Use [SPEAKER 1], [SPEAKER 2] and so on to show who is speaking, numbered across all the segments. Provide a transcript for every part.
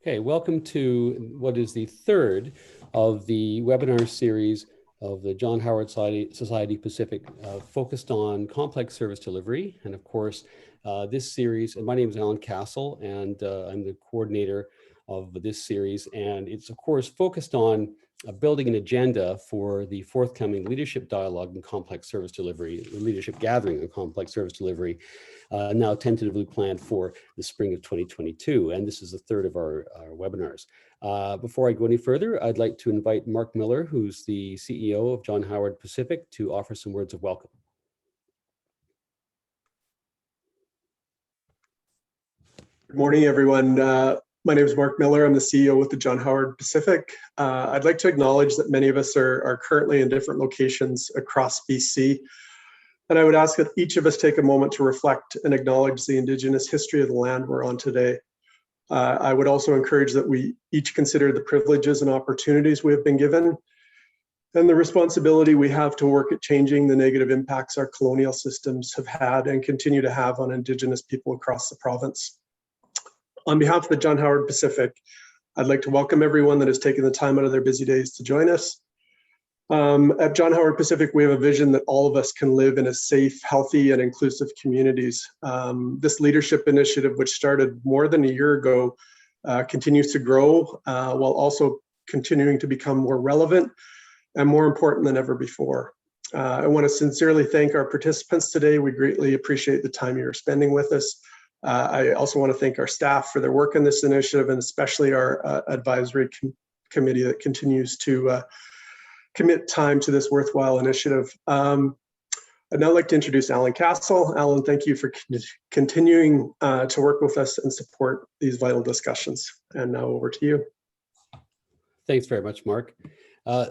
[SPEAKER 1] Okay, welcome to what is the third of the webinar series of the John Howard Society Pacific focused on complex service delivery. And of course, this series, and my name is Allan Castle, and I'm the coordinator of this series. And it's of course focused on building an agenda for the forthcoming leadership dialogue in complex service delivery, the leadership gathering on complex service delivery, now tentatively planned for the spring of 2022. And this is the third of our webinars. Before I go any further, I'd like to invite Mark Miller, who's the CEO of John Howard Pacific, to offer some words of welcome.
[SPEAKER 2] Good morning, everyone. My name is Mark Miller. I'm the CEO with the John Howard Pacific. I'd like to acknowledge that many of us are currently in different locations across BC. And I would ask that each of us take a moment to reflect and acknowledge the Indigenous history of the land we're on today. I would also encourage that we each consider the privileges and opportunities we have been given and the responsibility we have to work at changing the negative impacts our colonial systems have had and continue to have on Indigenous people across the province. On behalf of the John Howard Pacific, I'd like to welcome everyone that has taken the time out of their busy days to join us. At John Howard Pacific, we have a vision that all of us can live in a safe, healthy, and inclusive communities. This leadership initiative, which started more than a year ago, continues to grow while also continuing to become more relevant and more important than ever before. I want to sincerely thank our participants today. We greatly appreciate the time you're spending with us. I also want to thank our staff for their work in this initiative, and especially our advisory committee that continues to commit time to this worthwhile initiative. I'd now like to introduce Allan Castle. Allan, thank you for continuing to work with us and support these vital discussions. And now over to you.
[SPEAKER 1] Thanks very much, Mark.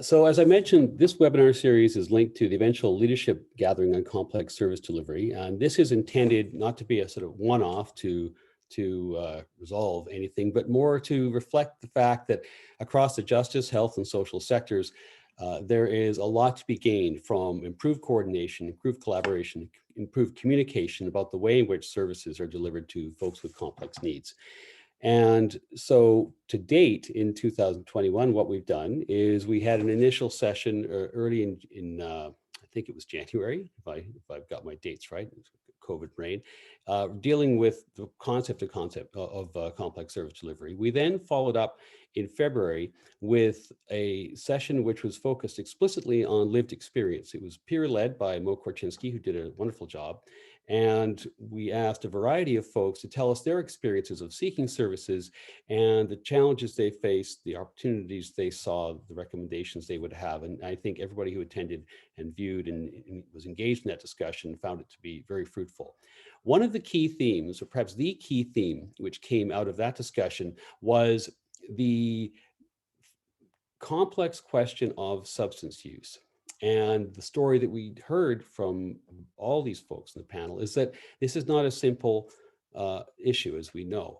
[SPEAKER 1] So as I mentioned, this webinar series is linked to the eventual leadership gathering on complex service delivery. And this is intended not to be a sort of one-off to resolve anything, but more to reflect the fact that across the justice, health, and social sectors, there is a lot to be gained from improved coordination, improved collaboration, improved communication about the way in which services are delivered to folks with complex needs. And so to date in 2021, what we've done is we had an initial session early in I think it was January, if I've got my dates right, COVID brain, dealing with the concept of complex service delivery. We then followed up in February with a session which was focused explicitly on lived experience. It was peer-led by Mo Korchinski, who did a wonderful job. And we asked a variety of folks to tell us their experiences of seeking services and the challenges they faced, the opportunities they saw, the recommendations they would have. And I think everybody who attended and viewed and was engaged in that discussion found it to be very fruitful. One of the key themes, or perhaps the key theme, which came out of that discussion was the complex question of substance use. And the story that we heard from all these folks in the panel is that this is not a simple issue, as we know.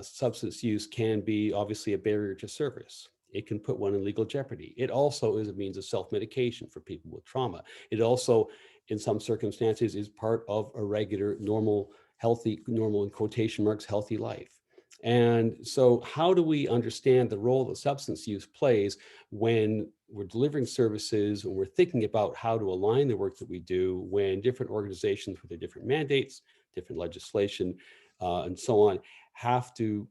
[SPEAKER 1] Substance use can be obviously a barrier to service. It can put one in legal jeopardy. It also is a means of self-medication for people with trauma. It also, in some circumstances, is part of a regular, normal in quotation marks, healthy life. And so how do we understand the role that substance use plays when we're delivering services, when we're thinking about how to align the work that we do, when different organizations with their different mandates, different legislation, and so on, have to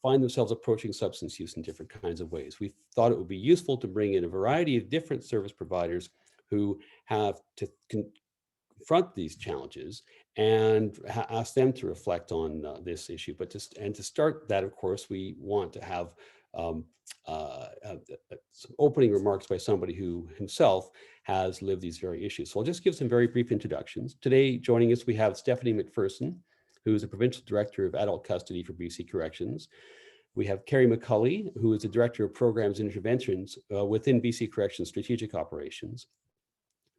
[SPEAKER 1] find themselves approaching substance use in different kinds of ways. We thought it would be useful to bring in a variety of different service providers who have to confront these challenges and ask them to reflect on this issue. But to start that, of course, we want to have some opening remarks by somebody who himself has lived these very issues. So I'll just give some very brief introductions. Today, joining us, we have Stephanie Macpherson, who is the Provincial Director of Adult Custody for BC Corrections. We have Carrie McCulley, who is the Director of Programs and Interventions within BC Corrections Strategic Operations.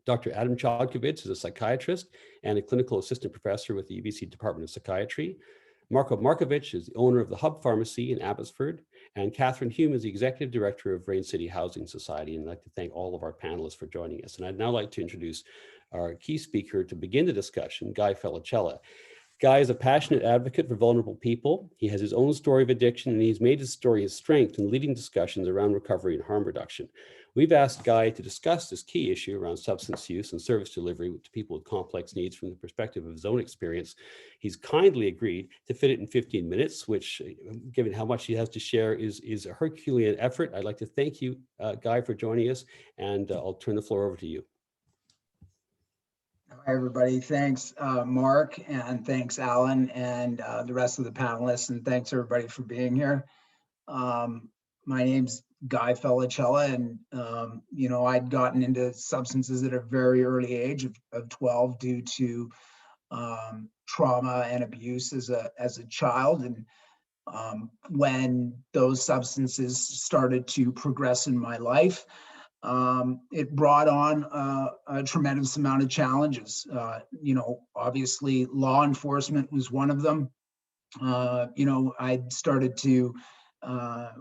[SPEAKER 1] Dr. Adam Chodkiewicz is a psychiatrist and a clinical assistant professor with the UBC Department of Psychiatry. Marko Markovic is the owner of the Hub Pharmacy in Abbotsford, and Catharine is the executive director of RainCity Housing Society. And I'd like to thank all of our panelists for joining us. And I'd now like to introduce our key speaker to begin the discussion, Guy Felicella. Guy is a passionate advocate for vulnerable people. He has his own story of addiction, and he's made his story his strength in leading discussions around recovery and harm reduction. We've asked Guy to discuss this key issue around substance use and service delivery to people with complex needs from the perspective of his own experience. He's kindly agreed to fit it in 15 minutes, which, given how much he has to share, is a Herculean effort. I'd like to thank you, Guy, for joining us, and I'll turn the floor over to you.
[SPEAKER 3] Hi, everybody. Thanks, Mark, and thanks, Allan, and the rest of the panelists, and thanks, everybody, for being here. My name's Guy Felicella, and, you know, I'd gotten into substances at a very early age of 12 due to trauma and abuse as a child. And when those substances started to progress in my life, it brought on a tremendous amount of challenges. You know, obviously law enforcement was one of them. You know, I started to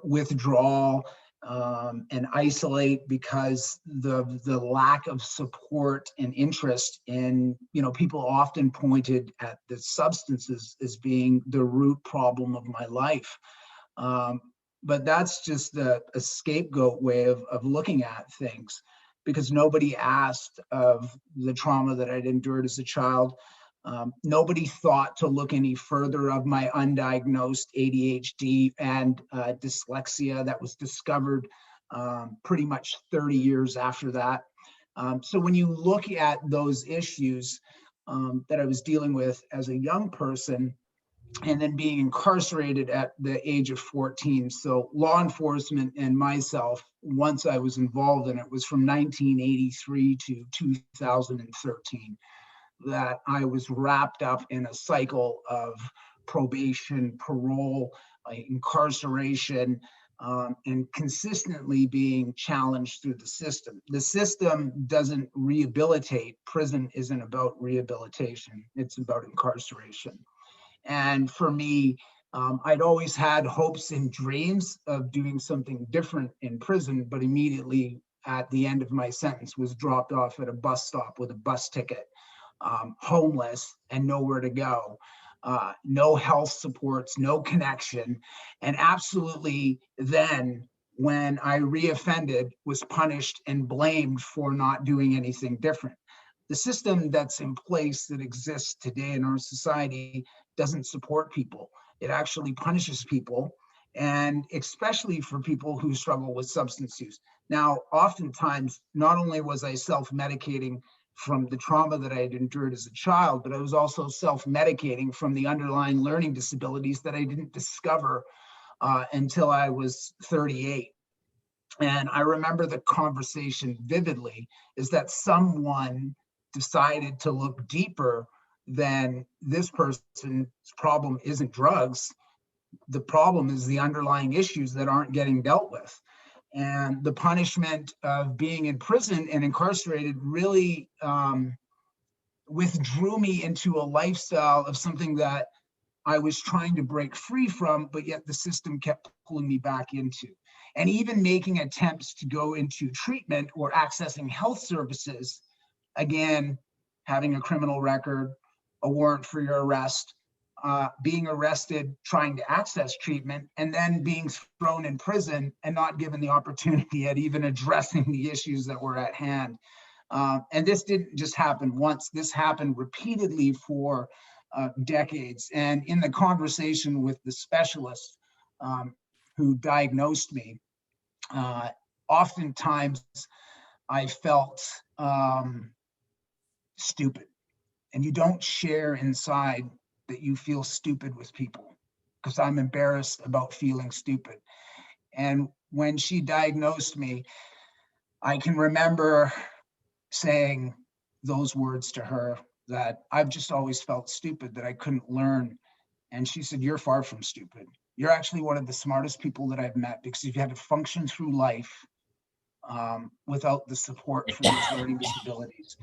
[SPEAKER 3] withdraw and isolate because the lack of support and interest in, you know, people often pointed at the substances as being the root problem of my life. But that's just a scapegoat way of looking at things, because nobody asked of the trauma that I'd endured as a child. Nobody thought to look any further of my undiagnosed ADHD and dyslexia that was discovered pretty much 30 years after that. So when you look at those issues that I was dealing with as a young person, and then being incarcerated at the age of 14. So law enforcement and myself, once I was involved in it, was from 1983 to 2013, that I was wrapped up in a cycle of probation, parole, incarceration, and consistently being challenged through the system. The system doesn't rehabilitate. Prison isn't about rehabilitation. It's about incarceration. And for me, I'd always had hopes and dreams of doing something different in prison, but immediately at the end of my sentence was dropped off at a bus stop with a bus ticket, homeless and nowhere to go, no health supports, no connection. And absolutely then, when I reoffended, was punished and blamed for not doing anything different. The system that's in place that exists today in our society doesn't support people. It actually punishes people, and especially for people who struggle with substance use. Now, oftentimes, not only was I self-medicating from the trauma that I had endured as a child, but I was also self-medicating from the underlying learning disabilities that I didn't discover until I was 38. And I remember the conversation vividly, is that someone decided to look deeper than this person's problem isn't drugs. The problem is the underlying issues that aren't getting dealt with. And the punishment of being in prison and incarcerated really withdrew me into a lifestyle of something that I was trying to break free from, but yet the system kept pulling me back into. And even making attempts to go into treatment or accessing health services, again, having a criminal record, a warrant for your arrest, being arrested, trying to access treatment, and then being thrown in prison and not given the opportunity at even addressing the issues that were at hand. And this didn't just happen once, this happened repeatedly for decades. And in the conversation with the specialist who diagnosed me, oftentimes I felt stupid. And you don't share inside that you feel stupid with people, because I'm embarrassed about feeling stupid. And when she diagnosed me, I can remember saying those words to her, that I've just always felt stupid, that I couldn't learn. And she said, "You're far from stupid. You're actually one of the smartest people that I've met, because you've had to function through life without the support for these learning disabilities."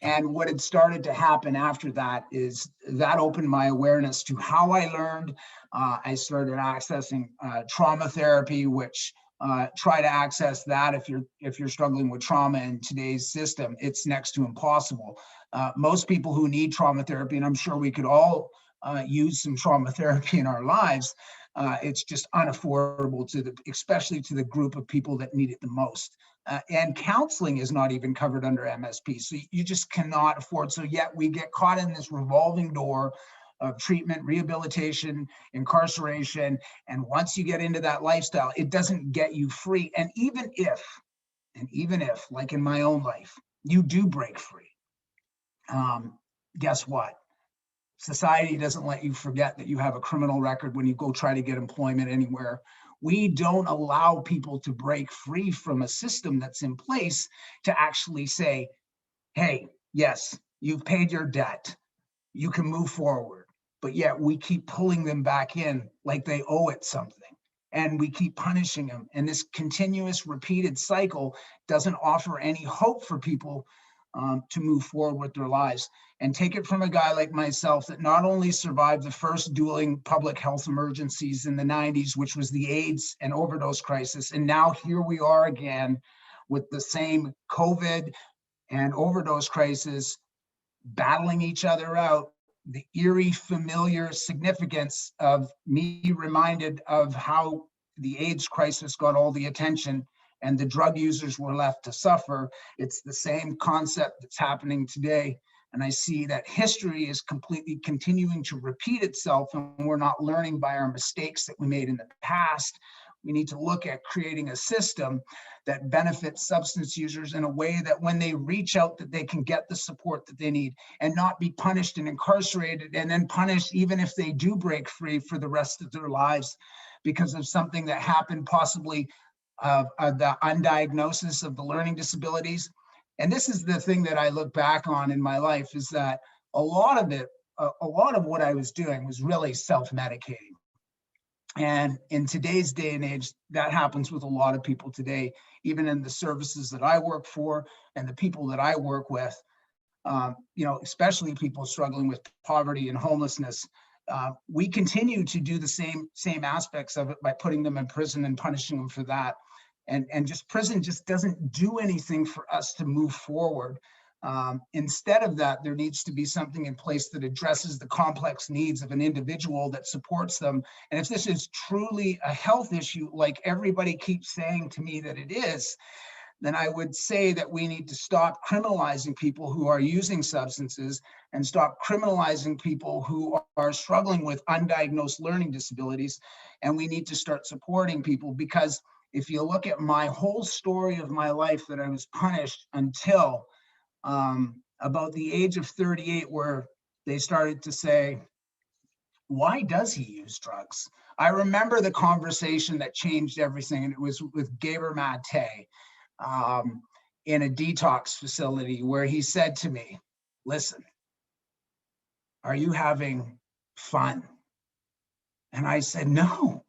[SPEAKER 3] And what had started to happen after that is that opened my awareness to how I learned. I started accessing trauma therapy, which try to access that if you're struggling with trauma in today's system, it's next to impossible. Most people who need trauma therapy, and I'm sure we could all use some trauma therapy in our lives, it's just unaffordable especially to the group of people that need it the most. And counseling is not even covered under MSP. So you just cannot afford. So yet we get caught in this revolving door of treatment, rehabilitation, incarceration. And once you get into that lifestyle, it doesn't get you free. And even if, like in my own life, you do break free, guess what? Society doesn't let you forget that you have a criminal record when you go try to get employment anywhere. We don't allow people to break free from a system that's in place to actually say, hey, yes, you've paid your debt, you can move forward. But yet we keep pulling them back in like they owe it something. And we keep punishing them. And this continuous repeated cycle doesn't offer any hope for people to move forward with their lives. And take it from a guy like myself that not only survived the first dueling public health emergencies in the 90s, which was the AIDS and overdose crisis, and now here we are again with the same COVID and overdose crisis battling each other out. The eerie familiar significance of me reminded of how the AIDS crisis got all the attention and the drug users were left to suffer. It's the same concept that's happening today. And I see that history is completely continuing to repeat itself, and we're not learning by our mistakes that we made in the past. We need to look at creating a system that benefits substance users in a way that when they reach out, that they can get the support that they need and not be punished and incarcerated and then punished even if they do break free for the rest of their lives because of something that happened, possibly the undiagnosis of the learning disabilities. And this is the thing that I look back on in my life, is that a lot of what I was doing was really self-medicating. And in today's day and age, that happens with a lot of people today, even in the services that I work for and the people that I work with, especially people struggling with poverty and homelessness. We continue to do the same aspects of it by putting them in prison and punishing them for that. And just prison just doesn't do anything for us to move forward. Instead of that, there needs to be something in place that addresses the complex needs of an individual, that supports them. And if this is truly a health issue, like everybody keeps saying to me that it is, then I would say that we need to stop criminalizing people who are using substances and stop criminalizing people who are struggling with undiagnosed learning disabilities. And we need to start supporting people, because if you look at my whole story of my life, that I was punished until about the age of 38, where they started to say, why does he use drugs? I remember the conversation that changed everything, and it was with Gaber Mate in a detox facility, where he said to me, listen, are you having fun? And I said, no,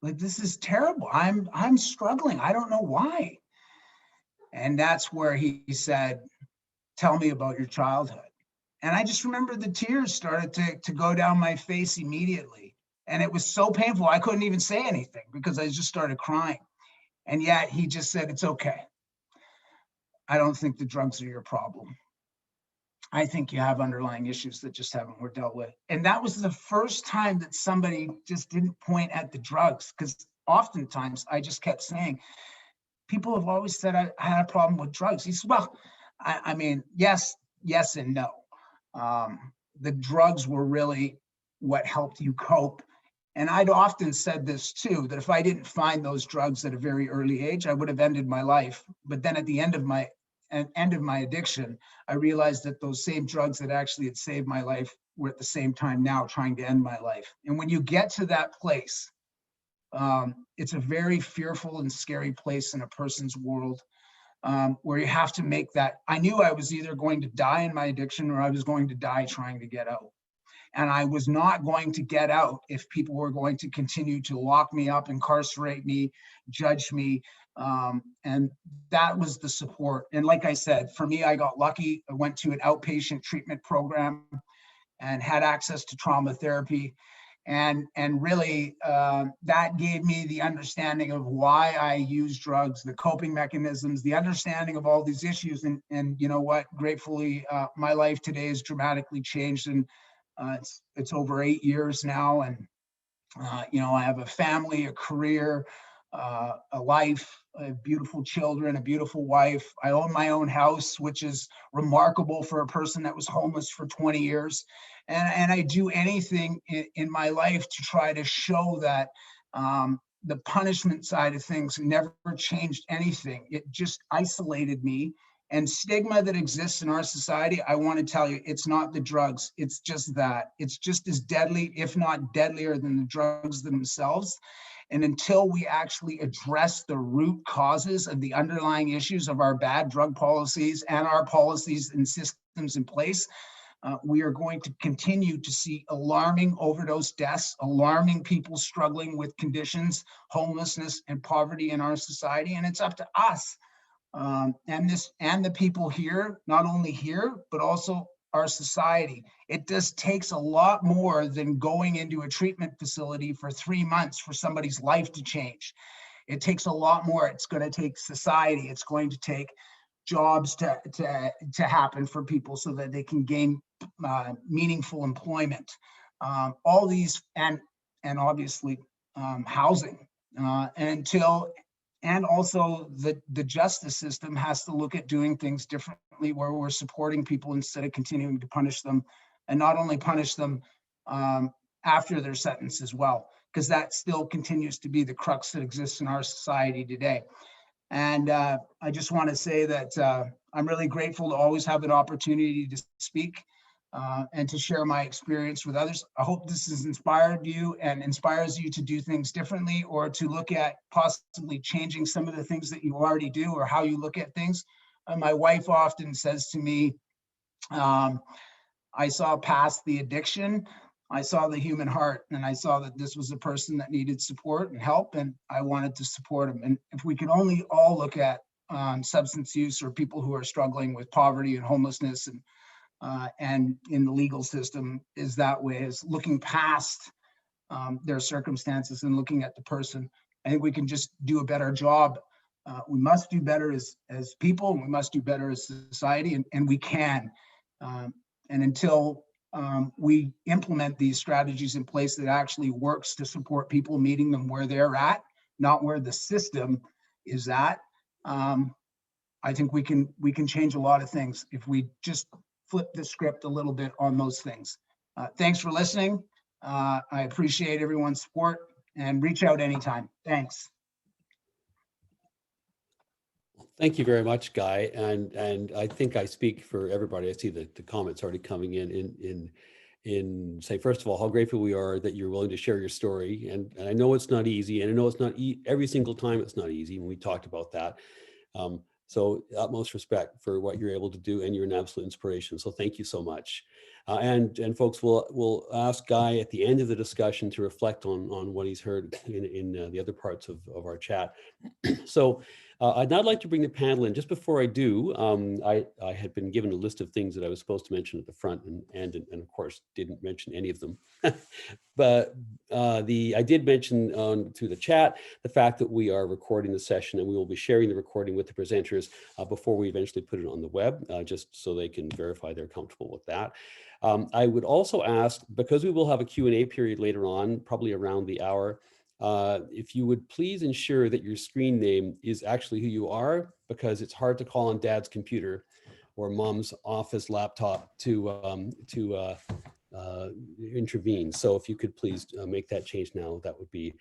[SPEAKER 3] like, this is terrible. I'm struggling. I don't know why. And that's where he said, tell me about your childhood. And I just remember the tears started to go down my face immediately. And it was so painful. I couldn't even say anything because I just started crying. And yet he just said, it's okay. I don't think the drugs are your problem. I think you have underlying issues that just haven't were dealt with. And that was the first time that somebody just didn't point at the drugs, because oftentimes I just kept saying, people have always said I had a problem with drugs. He said, well, I mean, yes and no. The drugs were really what helped you cope. And I'd often said this too, that if I didn't find those drugs at a very early age, I would have ended my life. But then at the end of my addiction, I realized that those same drugs that actually had saved my life were at the same time now trying to end my life. And when you get to that place, it's a very fearful and scary place in a person's world, where you have to make that. I knew I was either going to die in my addiction or I was going to die trying to get out. And I was not going to get out if people were going to continue to lock me up, incarcerate me, judge me. And that was the support. And like I said, for me, I got lucky. I went to an outpatient treatment program and had access to trauma therapy. And really, that gave me the understanding of why I use drugs, the coping mechanisms, the understanding of all these issues. And you know what? Gratefully, my life today is dramatically changed. And It's over 8 years now, and you know, I have a family, a career, a life, beautiful children, a beautiful wife. I own my own house, which is remarkable for a person that was homeless for 20 years. And I do anything in my life to try to show that the punishment side of things never changed anything. It just isolated me. And stigma that exists in our society, I want to tell you, it's not the drugs. It's just that. It's just as deadly, if not deadlier, than the drugs themselves. And until we actually address the root causes of the underlying issues of our bad drug policies and our policies and systems in place, we are going to continue to see alarming overdose deaths, alarming people struggling with conditions, homelessness, and poverty in our society. And it's up to us and the people here, not only here, but also our society. It just takes a lot more than going into a treatment facility for 3 months for somebody's life to change. It takes a lot more. It's going to take society. It's going to take jobs to happen for people so that they can gain meaningful employment. All these, and obviously housing, and also the justice system has to look at doing things differently, where we're supporting people instead of continuing to punish them, and not only punish them after their sentence as well, because that still continues to be the crux that exists in our society today. And I just want to say that I'm really grateful to always have an opportunity to speak and to share my experience with others. I hope this has inspired you and inspires you to do things differently, or to look at possibly changing some of the things that you already do or how you look at things. My wife often says to me, I saw past the addiction, I saw the human heart, and I saw that this was a person that needed support and help, and I wanted to support him. And if we could only all look at substance use or people who are struggling with poverty and homelessness and in the legal system is that way, is looking past their circumstances and looking at the person, I think we can just do a better job. We must do better as people, and we must do better as society, and we can. And until we implement these strategies in place that actually works to support people, meeting them where they're at, not where the system is at, I think we can change a lot of things if we just flip the script a little bit on those things. Thanks for listening. I appreciate everyone's support, and reach out anytime. Thanks.
[SPEAKER 1] Thank you very much, Guy. And I think I speak for everybody. I see the comments already coming in say, first of all, how grateful we are that you're willing to share your story. And I know it's not easy, and I know it's not every single time it's not easy, and we talked about that. So utmost respect for what you're able to do, and you're an absolute inspiration. So thank you so much. And folks, we'll ask Guy at the end of the discussion to reflect on what he's heard in the other parts of our chat. So I'd now like to bring the panel in. Just before I do, I had been given a list of things that I was supposed to mention at the front, and of course didn't mention any of them. But I did mention through the chat the fact that we are recording the session, and we will be sharing the recording with the presenters before we eventually put it on the web, just so they can verify they're comfortable with that. I would also ask, because we will have a Q&A period later on, probably around the hour, if you would please ensure that your screen name is actually who you are, because it's hard to call on dad's computer or mom's office laptop to intervene. So if you could please make that change now, that would be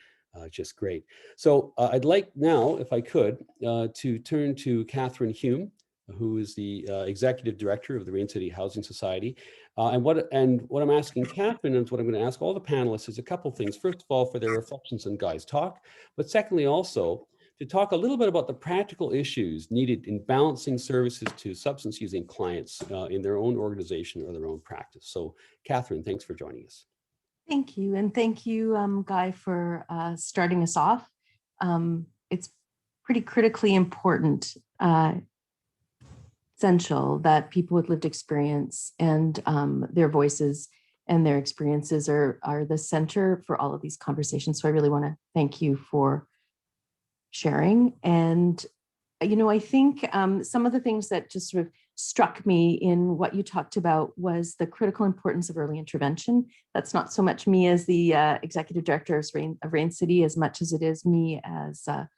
[SPEAKER 1] just great. So I'd like now, if I could, to turn to Catharine Hume, who is the Executive Director of the RainCity Housing Society. And what I'm asking Catharine, and what I'm going to ask all the panelists, is a couple of things. First of all, for their reflections on Guy's talk, but secondly also to talk a little bit about the practical issues needed in balancing services to substance using clients in their own organization or their own practice. So Catharine, thanks for joining us.
[SPEAKER 4] Thank you. And thank you, Guy, for starting us off. It's pretty critically important, essential, that people with lived experience and their voices and their experiences are the center for all of these conversations. So I really want to thank you for sharing. And, you know, I think some of the things that just sort of struck me in what you talked about was the critical importance of early intervention. That's not so much me as the executive director of RainCity as much as it is me as a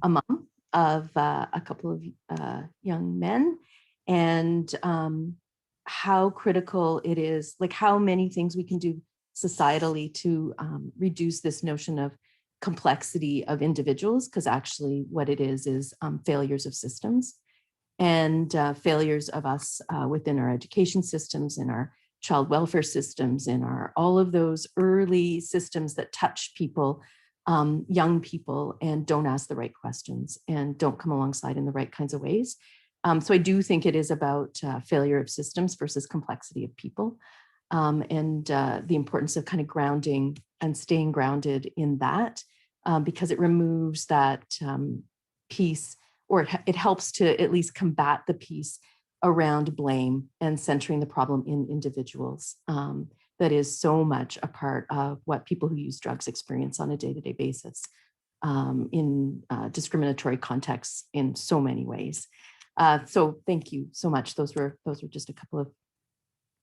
[SPEAKER 4] mom of a couple of young men, and how critical it is, like how many things we can do societally to reduce this notion of complexity of individuals, because actually what it is failures of systems and failures of us within our education systems, in our child welfare systems, in our all of those early systems that touch people, young people, and don't ask the right questions and don't come alongside in the right kinds of ways. So I do think it is about failure of systems versus complexity of people, and the importance of kind of grounding and staying grounded in that, because it removes that piece, or it helps to at least combat the piece around blame and centering the problem in individuals. That is so much a part of what people who use drugs experience on a day-to-day basis in discriminatory contexts in so many ways. So thank you so much. Those were just a couple of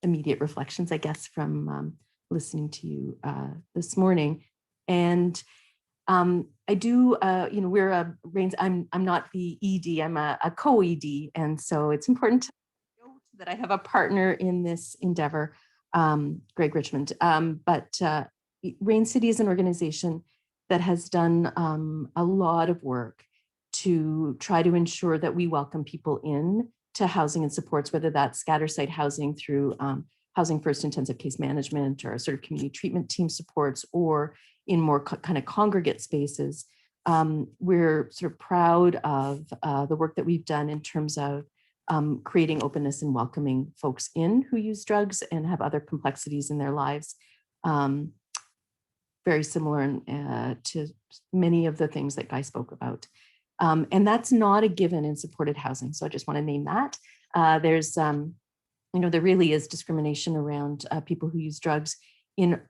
[SPEAKER 4] immediate reflections, I guess, from listening to you this morning. And I do, we're I'm not the ED, I'm a co-ED. And so it's important to note that I have a partner in this endeavor, Greg Richmond. But RainCity is an organization that has done a lot of work to try to ensure that we welcome people in to housing and supports, whether that's scatter site housing through Housing First intensive case management, or sort of community treatment team supports, or in more kind of congregate spaces. We're sort of proud of the work that we've done in terms of creating openness and welcoming folks in who use drugs and have other complexities in their lives. Very similar to many of the things that Guy spoke about. And that's not a given in supported housing. So I just want to name that. There's, there really is discrimination around people who use drugs in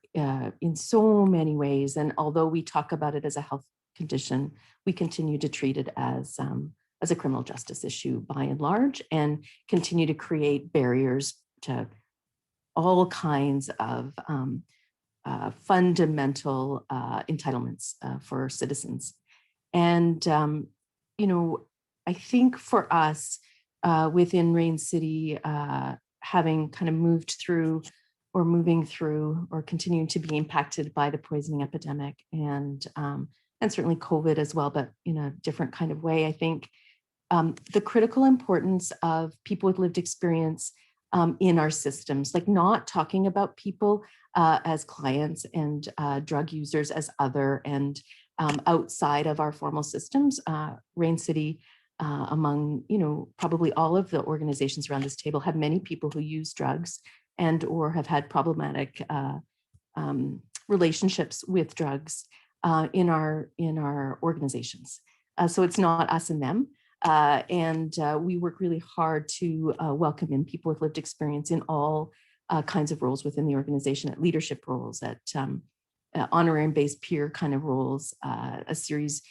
[SPEAKER 4] so many ways. And although we talk about it as a health condition, we continue to treat it as a criminal justice issue by and large, and continue to create barriers to all kinds of fundamental entitlements for citizens. And, I think for us within RainCity, having kind of moving through or continuing to be impacted by the poisoning epidemic and certainly COVID as well, but in a different kind of way, I think the critical importance of people with lived experience in our systems, like not talking about people as clients and drug users as other and outside of our formal systems. RainCity, among probably all of the organizations around this table, have many people who use drugs and or have had problematic relationships with drugs in our organizations. So it's not us and them. And we work really hard to welcome in people with lived experience in all kinds of roles within the organization, at leadership roles, at honorarium-based peer kind of roles, a series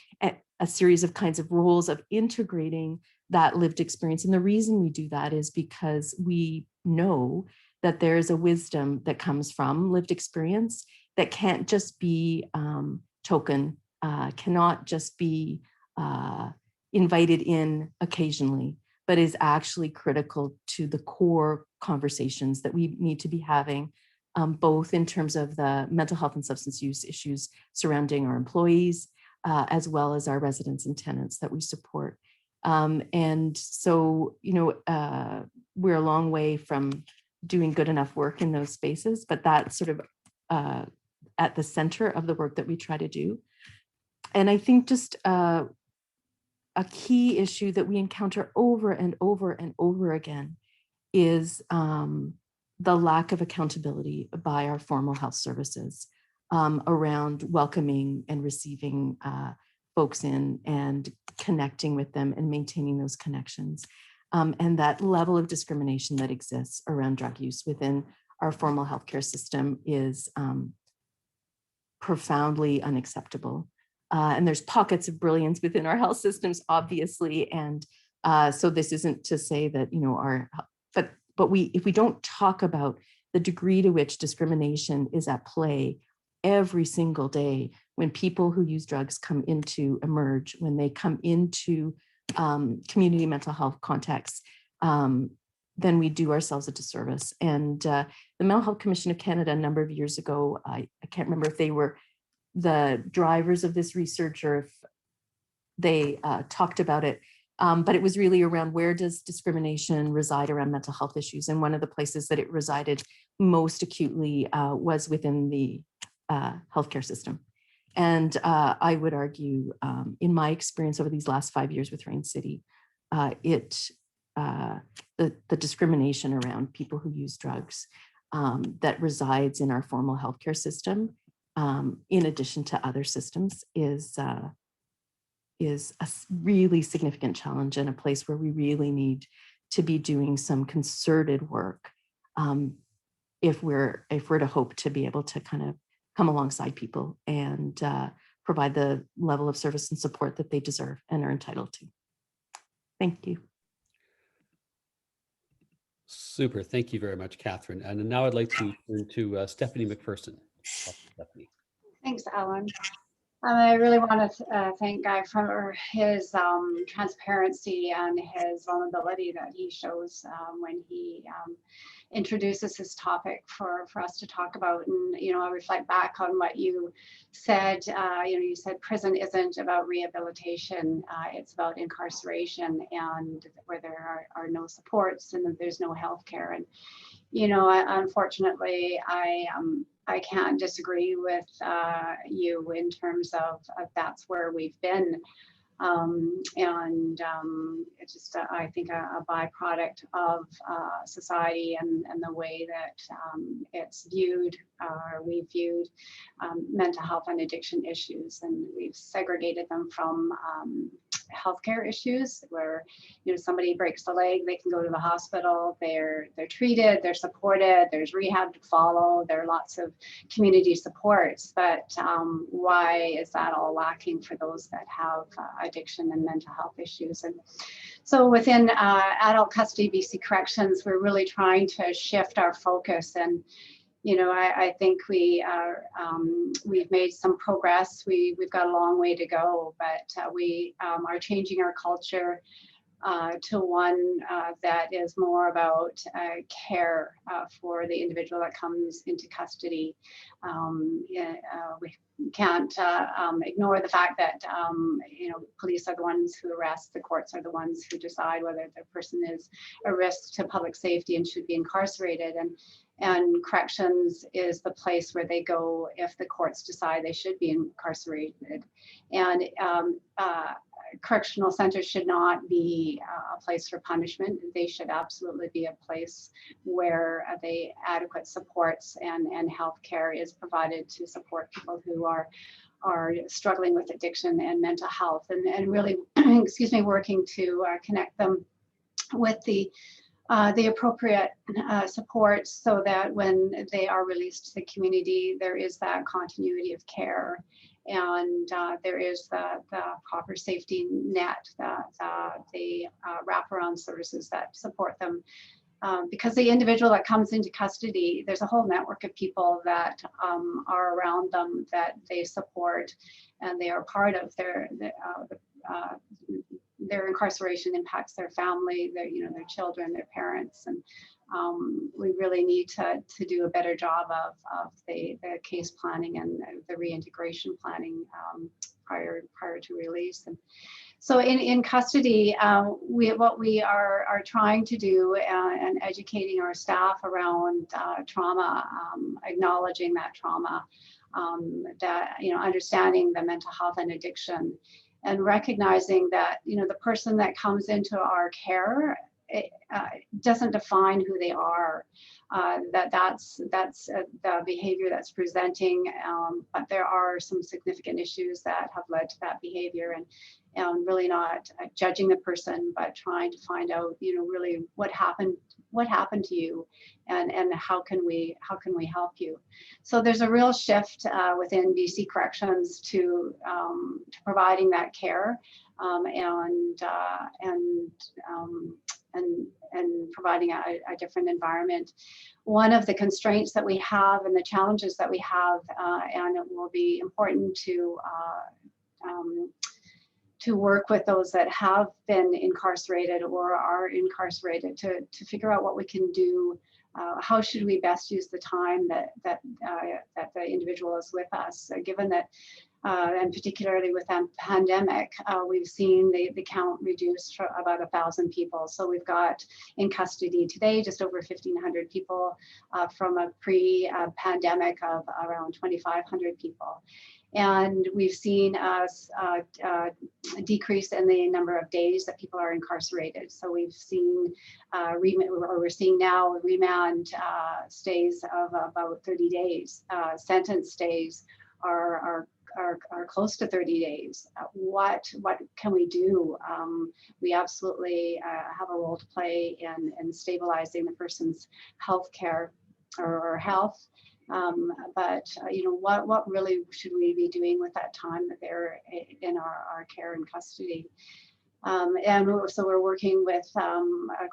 [SPEAKER 4] of kinds of roles of integrating that lived experience. And the reason we do that is because we know that there is a wisdom that comes from lived experience that can't just be token, cannot just be invited in occasionally, but is actually critical to the core conversations that we need to be having, both in terms of the mental health and substance use issues surrounding our employees, as well as our residents and tenants that we support. And so, we're a long way from doing good enough work in those spaces, but that's sort of at the center of the work that we try to do. And I think just a key issue that we encounter over and over and over again is the lack of accountability by our formal health services around welcoming and receiving folks in and connecting with them and maintaining those connections. And that level of discrimination that exists around drug use within our formal healthcare system is profoundly unacceptable. And there's pockets of brilliance within our health systems, obviously, and So this isn't to say that, you know, but if we don't talk about the degree to which discrimination is at play every single day when people who use drugs emerge, when they come into community mental health contexts, then we do ourselves a disservice. And the Mental Health Commission of Canada a number of years ago, I can't remember if they were the drivers of this research or if they talked about it, but it was really around where does discrimination reside around mental health issues. And one of the places that it resided most acutely was within the healthcare system. And I would argue, in my experience over these last 5 years with RainCity, the discrimination around people who use drugs that resides in our formal healthcare system, in addition to other systems, is a really significant challenge and a place where we really need to be doing some concerted work if we're to hope to be able to kind of come alongside people and provide the level of service and support that they deserve and are entitled to. Thank you.
[SPEAKER 1] Super. Thank you very much, Catherine. And now I'd like to turn to Stephanie Macpherson. Stephanie.
[SPEAKER 5] Thanks, Allan. I really want to thank Guy for his transparency and his vulnerability that he shows when he introduces this topic for us to talk about. And, you know, I reflect back on what you said. You said prison isn't about rehabilitation. It's about incarceration, and where there are no supports and there's no health care. And, you know, unfortunately, I can't disagree with you in terms of that's where we've been. It's just, I think, a byproduct of society and the way that it's viewed, or we viewed mental health and addiction issues, and we've segregated them from healthcare issues, where, you know, somebody breaks a leg, they can go to the hospital, they're treated, they're supported, there's rehab to follow, there are lots of community supports, but why is that all lacking for those that have addiction and mental health issues? And so within adult custody BC Corrections, we're really trying to shift our focus. And you know, I think we've made some progress. We've got a long way to go, but we are changing our culture to one that is more about care for the individual that comes into custody. We can't ignore the fact that you know, police are the ones who arrest, the courts are the ones who decide whether the person is a risk to public safety and should be incarcerated. And corrections is the place where they go if the courts decide they should be incarcerated. And correctional centers should not be a place for punishment. They should absolutely be a place where the adequate supports and health care is provided to support people who are struggling with addiction and mental health, and really, excuse me, working to connect them with the appropriate supports, so that when they are released to the community, there is that continuity of care, and there is the proper safety net, the wraparound services that support them. Because the individual that comes into custody, there's a whole network of people that are around them that they support, and they are part of their incarceration impacts their family, their children, their parents, and we really need to do a better job of the case planning and the reintegration planning prior to release. And so in custody, what we are trying to do and educating our staff around trauma, acknowledging that trauma, that understanding the mental health and addiction, and recognizing that the person that comes into our care, it doesn't define who they are. that's the behavior that's presenting, but there are some significant issues that have led to that behavior, and really not judging the person, but trying to find out, really what happened to you, and how can we help you. So there's a real shift within BC Corrections to providing that care, and providing a different environment. One of the constraints that we have and the challenges that we have, and it will be important to work with those that have been incarcerated or are incarcerated to figure out what we can do. How should we best use the time that the individual is with us, given that, and particularly with the pandemic, we've seen the count reduced for about 1,000 people. So we've got in custody today just over 1,500 people from a pre-pandemic of around 2,500 people. And we've seen a decrease in the number of days that people are incarcerated. So we've seen, we're seeing now remand stays of about 30 days. Sentence stays are close to 30 days. What can we do? We absolutely have a role to play in stabilizing the person's health care or health. But what really should we be doing with that time that they're in our care and custody? And so we're working with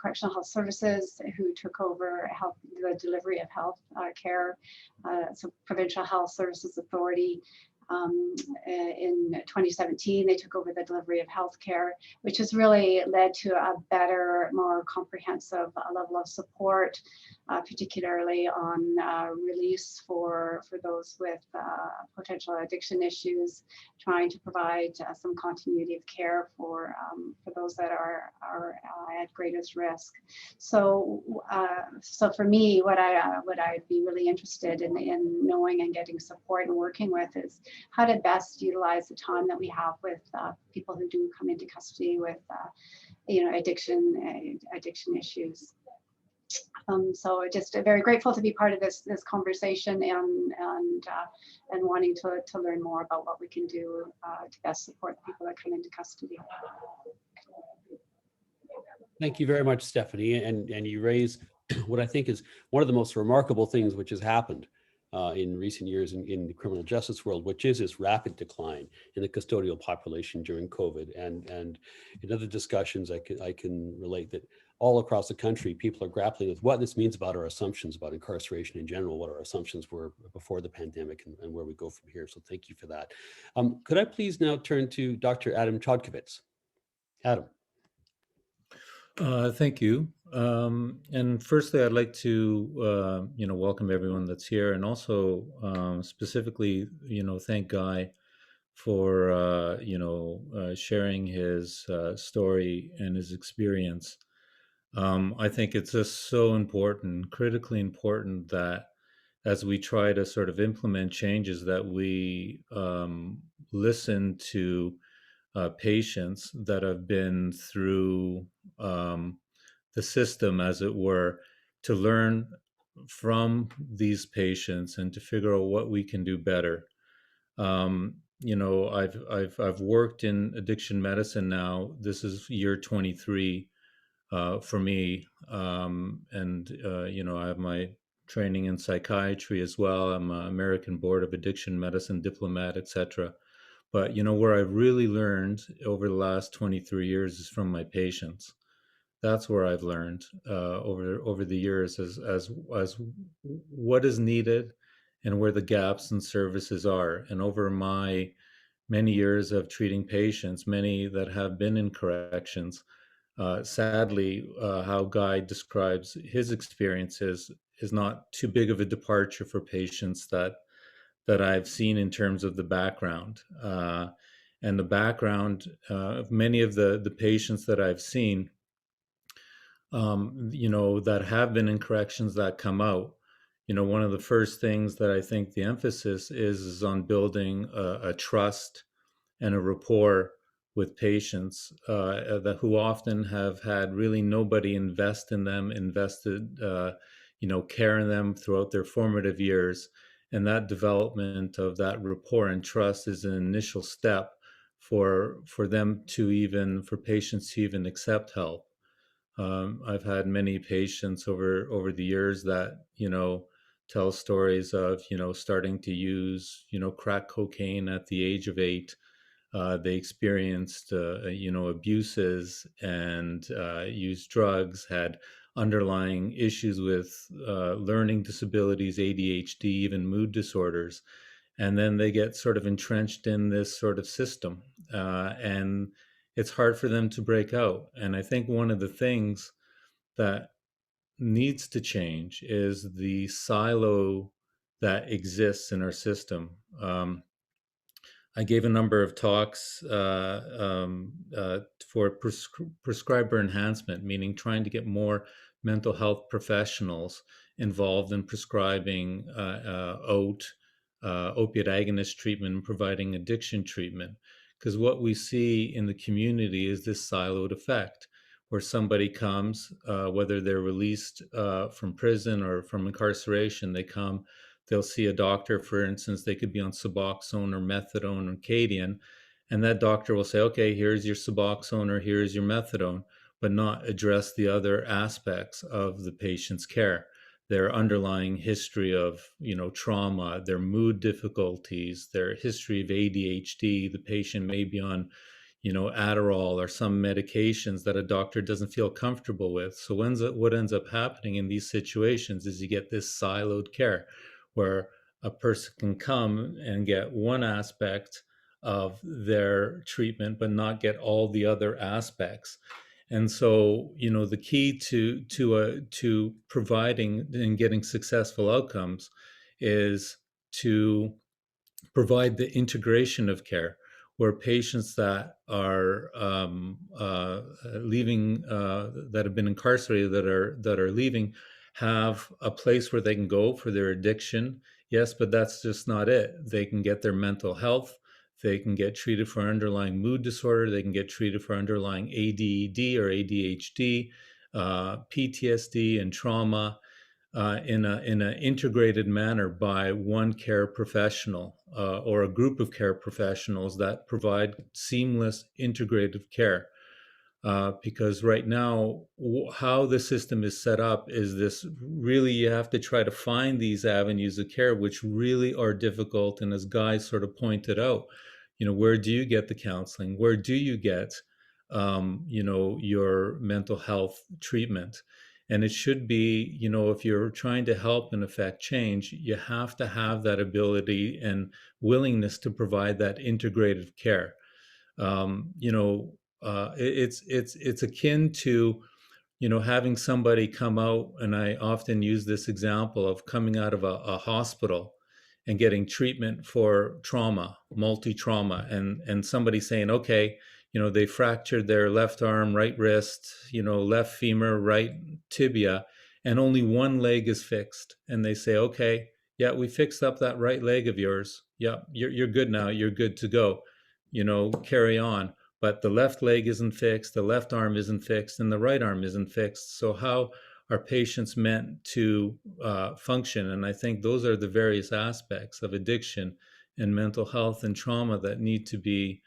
[SPEAKER 5] Correctional Health Services, who took over the delivery of health care. So Provincial Health Services Authority. In 2017, they took over the delivery of healthcare, which has really led to a better, more comprehensive level of support, particularly on release for those with potential addiction issues, trying to provide some continuity of care for those that are at greatest risk. So, so for me, what I'd be really interested in knowing and getting support and working with is how to best utilize the time that we have with people who do come into custody with, addiction issues. So just very grateful to be part of this conversation and wanting to learn more about what we can do to best support the people that come into custody.
[SPEAKER 1] Thank you very much, Stephanie. And you raise what I think is one of the most remarkable things which has happened in recent years in the criminal justice world, which is this rapid decline in the custodial population during COVID. And in other discussions, I can relate that all across the country, people are grappling with what this means about our assumptions about incarceration in general, what our assumptions were before the pandemic, and where we go from here. So thank you for that. Could I please now turn to Dr. Allan Castle? Adam.
[SPEAKER 6] Thank you. And firstly, I'd like to, welcome everyone that's here, and also specifically, thank Guy for, sharing his story and his experience. I think it's just so important, critically important, that as we try to sort of implement changes, that we listen to patients that have been through the system, as it were, to learn from these patients and to figure out what we can do better. I've worked in addiction medicine now. This is year 23 for me, and I have my training in psychiatry as well. I'm an American Board of Addiction Medicine diplomat, etc. But where I've really learned over the last 23 years is from my patients. That's where I've learned over the years as what is needed and where the gaps in services are. And over my many years of treating patients, many that have been in corrections, sadly, how Guy describes his experiences is not too big of a departure for patients that I've seen in terms of the background. And the background of many of the patients that I've seen, that have been in corrections that come out, one of the first things that I think the emphasis is on building a trust and a rapport with patients who often have had really nobody invest in them, invested care in them throughout their formative years. And that development of that rapport and trust is an initial step for them to even, for patients to even accept help. I've had many patients over the years that, tell stories of, starting to use, crack cocaine at the age of 8. They experienced, abuses and used drugs, had underlying issues with learning disabilities, ADHD, even mood disorders. And then they get sort of entrenched in this sort of system. And it's hard for them to break out. And I think one of the things that needs to change is the silo that exists in our system. I gave a number of talks for prescriber enhancement, meaning trying to get more mental health professionals involved in prescribing opiate agonist treatment and providing addiction treatment. Because what we see in the community is this siloed effect, where somebody comes, whether they're released from prison or from incarceration, they'll see a doctor, for instance, they could be on Suboxone or Methadone or Cadian, and that doctor will say, okay, here's your Suboxone or here's your Methadone, but not address the other aspects of the patient's care, their underlying history of, trauma, their mood difficulties, their history of ADHD. The patient may be on, Adderall or some medications that a doctor doesn't feel comfortable with. So what ends up happening in these situations is you get this siloed care, where a person can come and get one aspect of their treatment, but not get all the other aspects. And so, the key to providing and getting successful outcomes is to provide the integration of care, where patients that are leaving, that have been incarcerated, that are leaving, have a place where they can go for their addiction. Yes, but that's just not it. They can get their mental health. They can get treated for underlying mood disorder. They can get treated for underlying ADD or ADHD, PTSD, and trauma in an integrated manner by one care professional or a group of care professionals that provide seamless integrative care. Because right now, how the system is set up is this: really, you have to try to find these avenues of care, which really are difficult. And as Guy sort of pointed out, where do you get the counseling? Where do you get, your mental health treatment? And it should be, if you're trying to help and affect change, you have to have that ability and willingness to provide that integrative care. It's akin to, having somebody come out, and I often use this example of coming out of a hospital and getting treatment for trauma, multi-trauma, and somebody saying, okay, they fractured their left arm, right wrist, left femur, right tibia, and only one leg is fixed. And they say, okay, yeah, we fixed up that right leg of yours. Yeah, you're good now. You're good to go. Carry on. But the left leg isn't fixed, the left arm isn't fixed, and the right arm isn't fixed. So how are patients meant to function? And I think those are the various aspects of addiction and mental health and trauma that need to be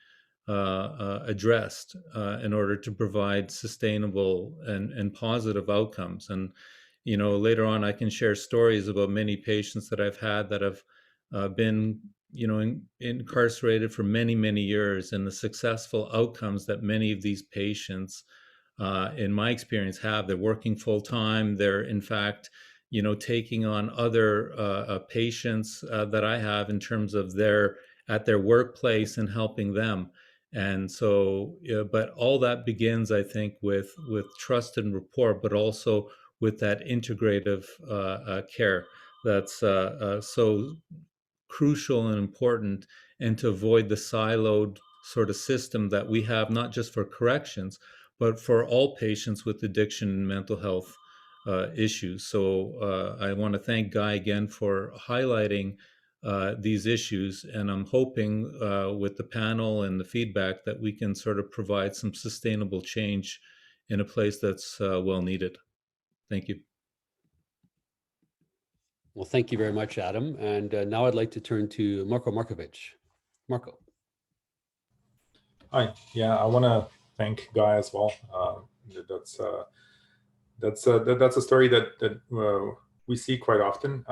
[SPEAKER 6] addressed in order to provide sustainable and positive outcomes. And, later on I can share stories about many patients that I've had that have been, incarcerated for many, many years, and the successful outcomes that many of these patients, in my experience, have. They're working full time. They're, in fact, taking on other patients that I have in terms of at their workplace and helping them. And so, but all that begins, I think, with trust and rapport, but also with that integrative care that's so crucial and important, and to avoid the siloed sort of system that we have, not just for corrections, but for all patients with addiction and mental health issues. So I want to thank Guy again for highlighting these issues, and I'm hoping with the panel and the feedback that we can sort of provide some sustainable change in a place that's well needed. Thank you.
[SPEAKER 1] Well, thank you very much, Adam. And now I'd like to turn to Marko Markovic. Marko.
[SPEAKER 7] Hi. Yeah, I want to thank Guy as well. That's a story that we see quite often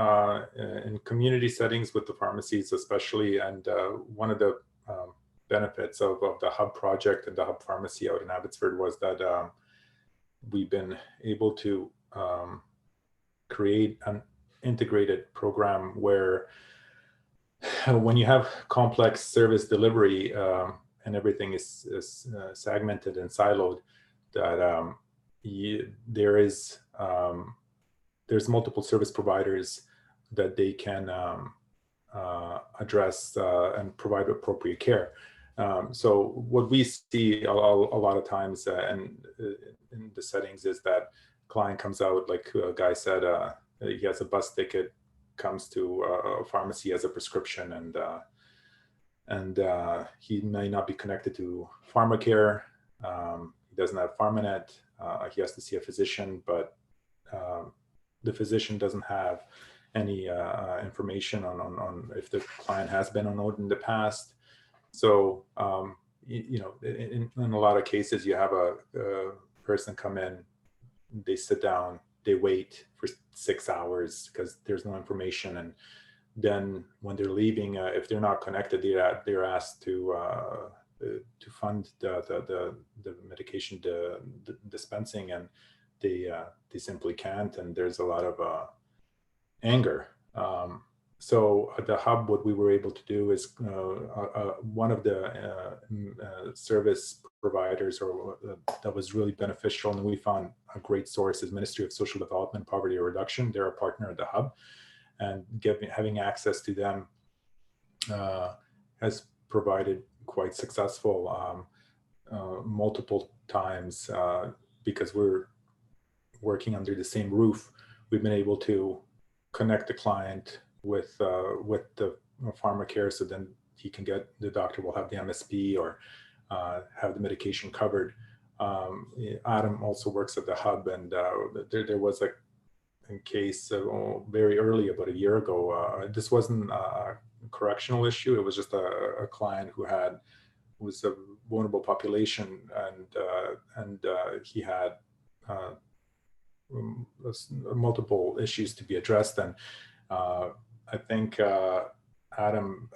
[SPEAKER 7] in community settings with the pharmacies, especially. And one of the benefits of the Hub project and the Hub pharmacy out in Abbotsford was that we've been able to create an integrated program where when you have complex service delivery and everything is segmented and siloed, that there's multiple service providers that they can address and provide appropriate care. So what we see a lot of times in the settings is that client comes out, like a guy said, he has a bus ticket, comes to a pharmacy as a prescription, and he may not be connected to pharmacare. He doesn't have PharmaNet. He has to see a physician, but the physician doesn't have any information on if the client has been on OAT in the past. So, in a lot of cases, you have a person come in, they sit down, they wait for 6 hours because there's no information. And then when they're leaving, if they're not connected, they're asked to fund the medication dispensing, and they simply can't. And there's a lot of anger. So at the Hub, what we were able to do is one of the service providers that was really beneficial, and we found a great source, is Ministry of Social Development, Poverty Reduction. They're a partner at the Hub, and having access to them has provided quite successful multiple times because we're working under the same roof. We've been able to connect the client with the pharmacare, so then the doctor will have the MSP or have the medication covered. Adam also works at the Hub, and there was a case very early, about a year ago. This wasn't a correctional issue. It was just a client who was a vulnerable population, and he had multiple issues to be addressed. And I think Adam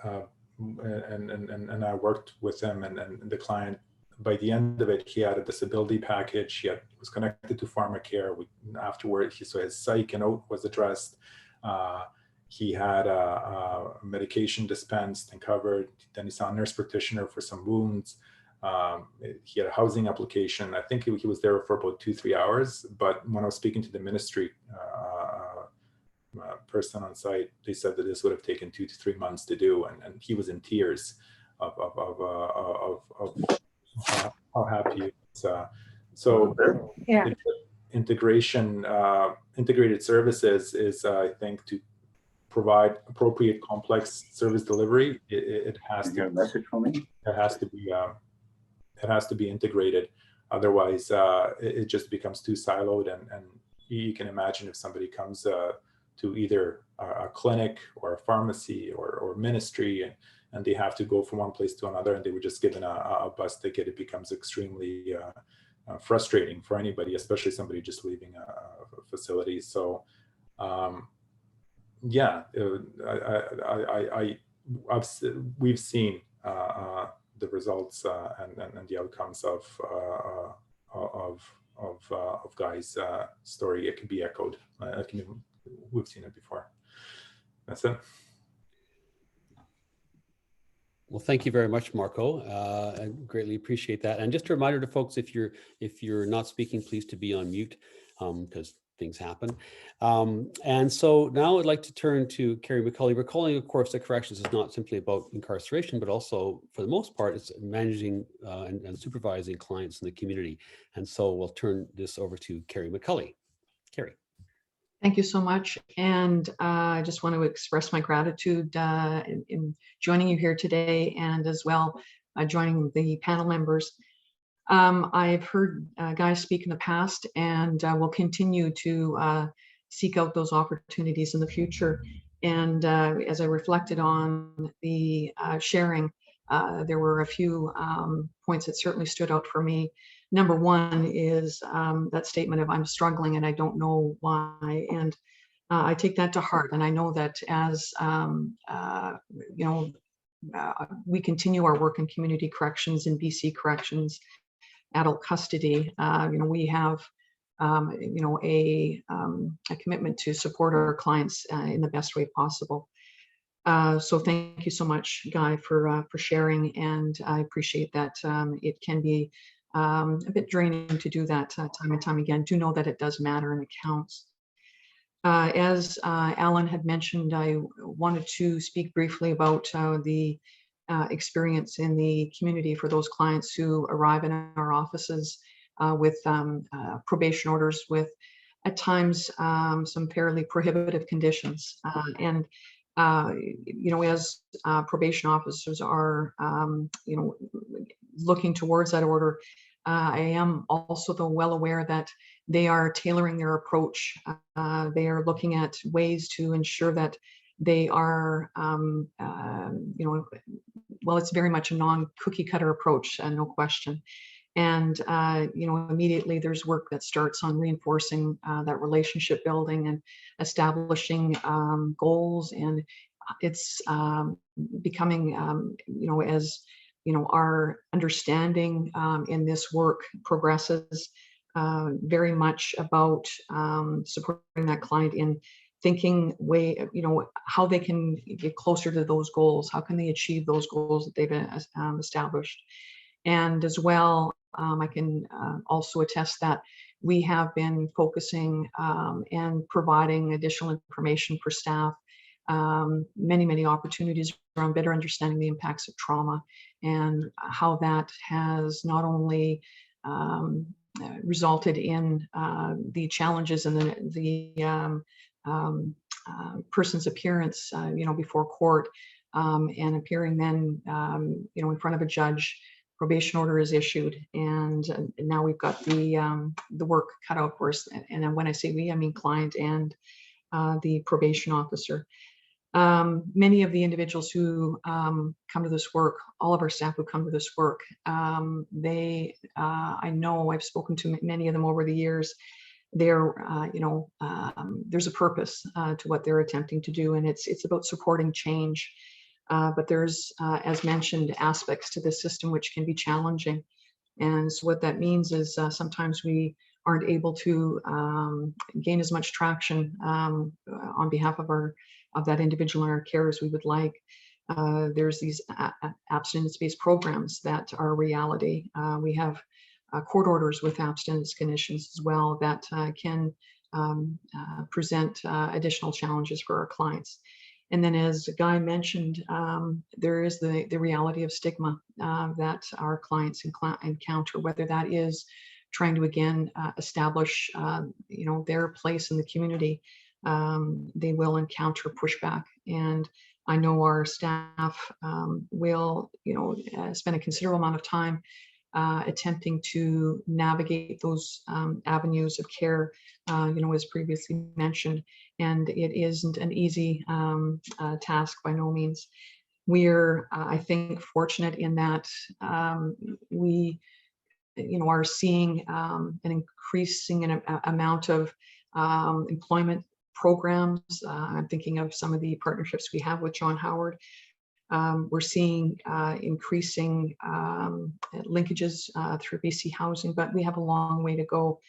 [SPEAKER 7] and I worked with him, and the client, by the end of it, he had a disability package. He was connected to pharmacare. Afterward, so his psych and OAT was addressed. He had a medication dispensed and covered. Then he saw a nurse practitioner for some wounds. He had a housing application. I think he was there for about 2-3 hours. But when I was speaking to the ministry person on site, they said that this would have taken 2 to 3 months to do, and he was in tears of how happy he was. So yeah, integrated services is, I think, to provide appropriate complex service delivery. It has to. A message for me. It has to be integrated. Otherwise, it just becomes too siloed, and you can imagine if somebody comes to either a clinic or a pharmacy or ministry, and they have to go from one place to another, and they were just given a bus ticket, it becomes extremely frustrating for anybody, especially somebody just leaving a facility. So, yeah, we've seen the results and the outcomes of Guy's story. It can be echoed. We've seen it before. That's it.
[SPEAKER 1] Well, thank you very much, Marko. I greatly appreciate that. And just a reminder to folks, if you're not speaking, please to be on mute, because things happen. And so now I'd like to turn to Carrie McCulley. Recalling, of course, that corrections is not simply about incarceration, but also, for the most part, it's managing and supervising clients in the community. And so we'll turn this over to Carrie McCulley. Carrie.
[SPEAKER 8] Thank you so much. And I just want to express my gratitude in joining you here today, and as well joining the panel members. I've heard Guy speak in the past, and will continue to seek out those opportunities in the future. And as I reflected on the sharing, there were a few points that certainly stood out for me. Number one is that statement of "I'm struggling and I don't know why," and I take that to heart. And I know that as you know, we continue our work in community corrections and BC corrections, adult custody. You know, we have you know, a commitment to support our clients in the best way possible. So thank you so much, Guy, for sharing, and I appreciate that. It can be a bit draining to do that time and time again. Do know that it does matter and it counts. As Allan had mentioned, I wanted to speak briefly about the experience in the community for those clients who arrive in our offices with probation orders with, at times, some fairly prohibitive conditions. And you know, as probation officers are, you know, looking towards that order, I am also though well aware that they are tailoring their approach. They are looking at ways to ensure that they are, you know, well, it's very much a non-cookie cutter approach, no question. And, you know, immediately there's work that starts on reinforcing that relationship building and establishing goals. And it's becoming, you know, as, you know, our understanding in this work progresses, very much about supporting that client in thinking you know, how they can get closer to those goals. How can they achieve those goals that they've established? And as well, I can also attest that we have been focusing and providing additional information for staff, many opportunities around better understanding the impacts of trauma and how that has not only resulted in the challenges and the person's appearance, you know, before court and appearing then, you know, in front of a judge. Probation order is issued, and now we've got the work cut out for us. And when I say we, I mean client and the probation officer. Many of the individuals who come to this work, all of our staff who come to this work, they, I know I've spoken to many of them over the years. They're, you know, there's a purpose to what they're attempting to do, and it's about supporting change. But there's, as mentioned, aspects to the system which can be challenging. And so what that means is sometimes we aren't able to gain as much traction on behalf of that individual in our care as we would like. There's these abstinence-based programs that are a reality. We have court orders with abstinence conditions as well that can present additional challenges for our clients. And then, as Guy mentioned, there is the reality of stigma that our clients encounter, whether that is trying to, again, establish, you know, their place in the community. They will encounter pushback. And I know our staff will, you know, spend a considerable amount of time attempting to navigate those avenues of care, you know, as previously mentioned. And it isn't an easy task by no means. We're, I think, fortunate in that we, you know, are seeing an increasing amount of employment programs. I'm thinking of some of the partnerships we have with John Howard. We're seeing increasing linkages through BC Housing, but we have a long way to go.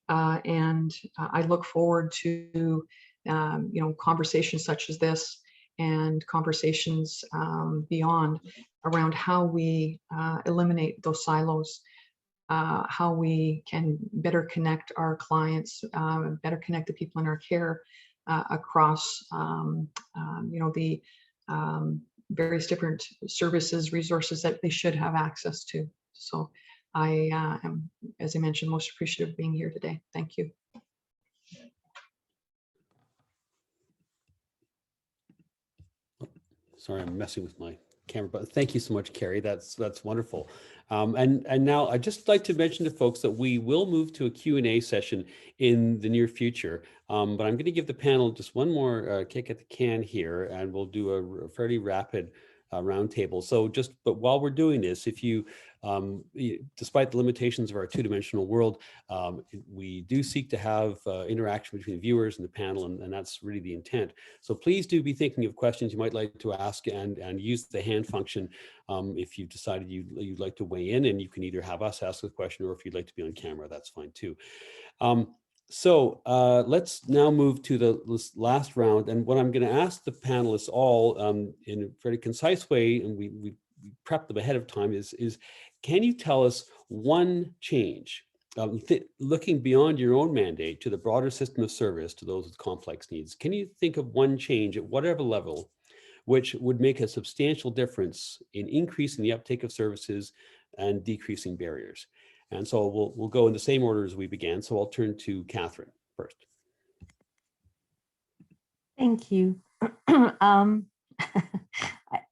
[SPEAKER 8] And I look forward to you know, conversations such as this and conversations beyond around how we eliminate those silos, how we can better connect our clients, better connect the people in our care across you know, the various different services, resources that they should have access to. So I am, as I mentioned, most appreciative of being here today. Thank you.
[SPEAKER 1] Sorry, I'm messing with my camera, but thank you so much, Carrie. That's wonderful. And now I'd just like to mention to folks that we will move to a Q&A session in the near future. But I'm going to give the panel just one more kick at the can here, and we'll do a fairly rapid roundtable. So but while we're doing this, if you, despite the limitations of our two-dimensional world, we do seek to have interaction between viewers and the panel, and that's really the intent. So please do be thinking of questions you might like to ask, and use the hand function if you've decided you'd like to weigh in, and you can either have us ask a question, or if you'd like to be on camera, that's fine too. So let's now move to the last round. And what I'm going to ask the panelists all in a very concise way, and we prepped them ahead of time, is can you tell us one change, looking beyond your own mandate to the broader system of service to those with complex needs? Can you think of one change at whatever level which would make a substantial difference in increasing the uptake of services and decreasing barriers? And so we'll go in the same order as we began. So I'll turn to Catharine first.
[SPEAKER 4] Thank you. I'm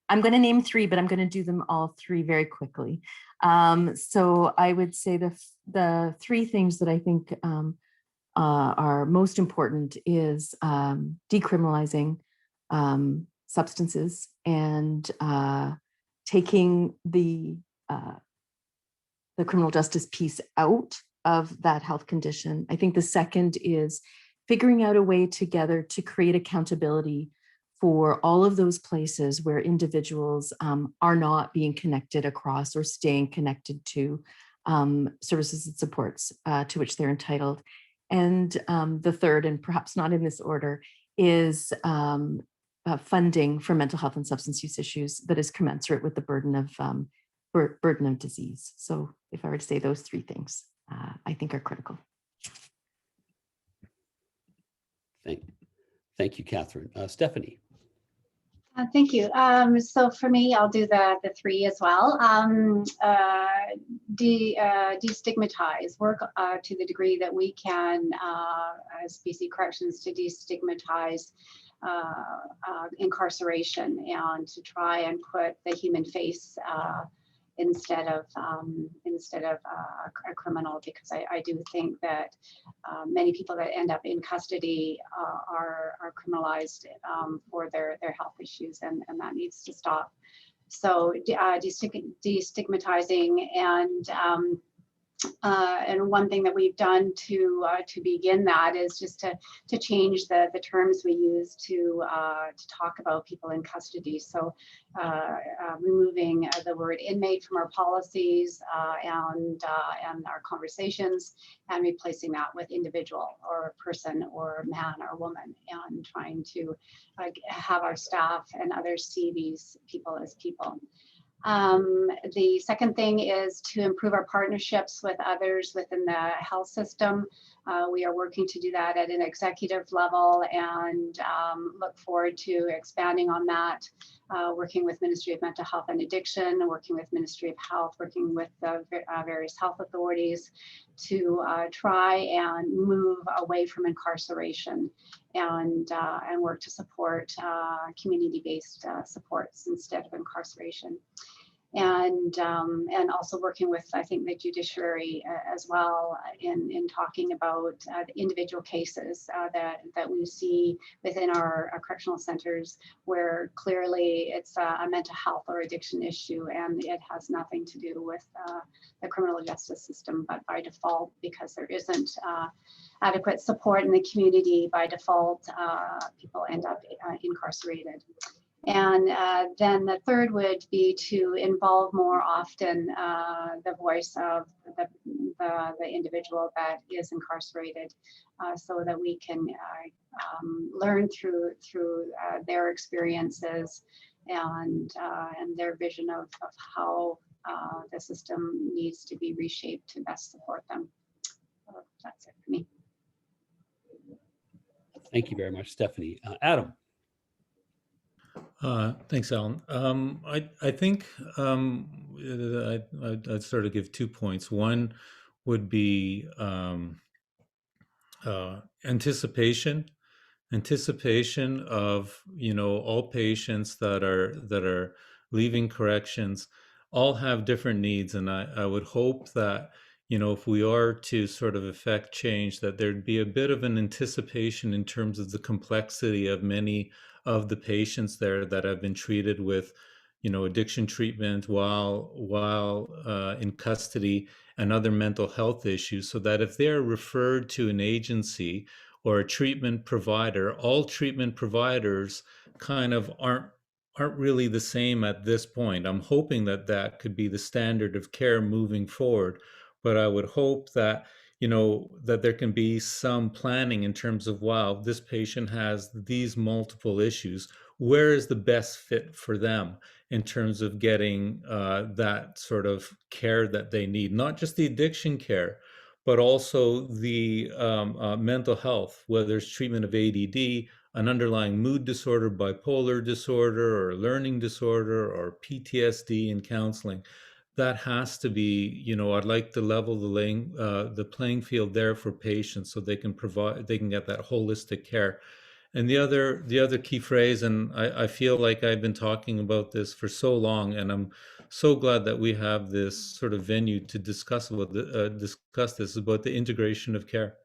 [SPEAKER 4] going to name three, but I'm going to do them all three very quickly. So I would say the three things that I think are most important is decriminalizing substances and taking the criminal justice piece out of that health condition. I think the second is figuring out a way together to create accountability for all of those places where individuals are not being connected across or staying connected to services and supports to which they're entitled. And the third, and perhaps not in this order, is funding for mental health and substance use issues that is commensurate with the burden of disease. So if I were to say those three things, I think are critical.
[SPEAKER 1] Thank you, Catharine. Stephanie.
[SPEAKER 5] Thank you. So for me, I'll do the three as well. Destigmatize, work to the degree that we can as BC Corrections to destigmatize incarceration and to try and put the human face instead of a criminal, because I do think that many people that end up in custody are criminalized for their health issues, and that needs to stop. So destigmatizing, and one thing that we've done to begin that is just to change the terms we use to talk about people in custody. So removing the word inmate from our policies and our conversations, and replacing that with individual or person or man or woman, and trying to have our staff and others see these people as people. The second thing is to improve our partnerships with others within the health system. We are working to do that at an executive level, and look forward to expanding on that, working with Ministry of Mental Health and Addiction, working with Ministry of Health, working with the various health authorities to try and move away from incarceration and work to support community-based supports instead of incarceration. And also working with, I think, the judiciary as well in talking about the individual cases that we see within our correctional centers, where clearly it's a mental health or addiction issue, and it has nothing to do with the criminal justice system, but by default, because there isn't adequate support in the community, by default, people end up incarcerated. And then the third would be to involve more often the voice of the individual that is incarcerated, so that we can learn through their experiences and their vision of how the system needs to be reshaped to best support them. So that's it for me.
[SPEAKER 1] Thank you very much, Stephanie. Adam.
[SPEAKER 6] Thanks, Alan. I think I'd sort of give 2 points. One would be anticipation of all patients that are leaving corrections, all have different needs. And I would hope that, you know, if we are to sort of effect change, that there'd be a bit of an anticipation in terms of the complexity of many of the patients there that have been treated with, you know, addiction treatment while in custody and other mental health issues, so that if they're referred to an agency or a treatment provider, all treatment providers kind of aren't really the same at this point. I'm hoping that that could be the standard of care moving forward, but I would hope that, you know, that there can be some planning in terms of, wow, this patient has these multiple issues. Where is the best fit for them in terms of getting that sort of care that they need? Not just the addiction care, but also the mental health, whether it's treatment of ADD, an underlying mood disorder, bipolar disorder, or learning disorder, or PTSD in counseling. That has to be, you know, I'd like to level the playing field there for patients so they can get that holistic care. And the other key phrase, and I feel like I've been talking about this for so long, and I'm so glad that we have this sort of venue to discuss this, about the integration of care.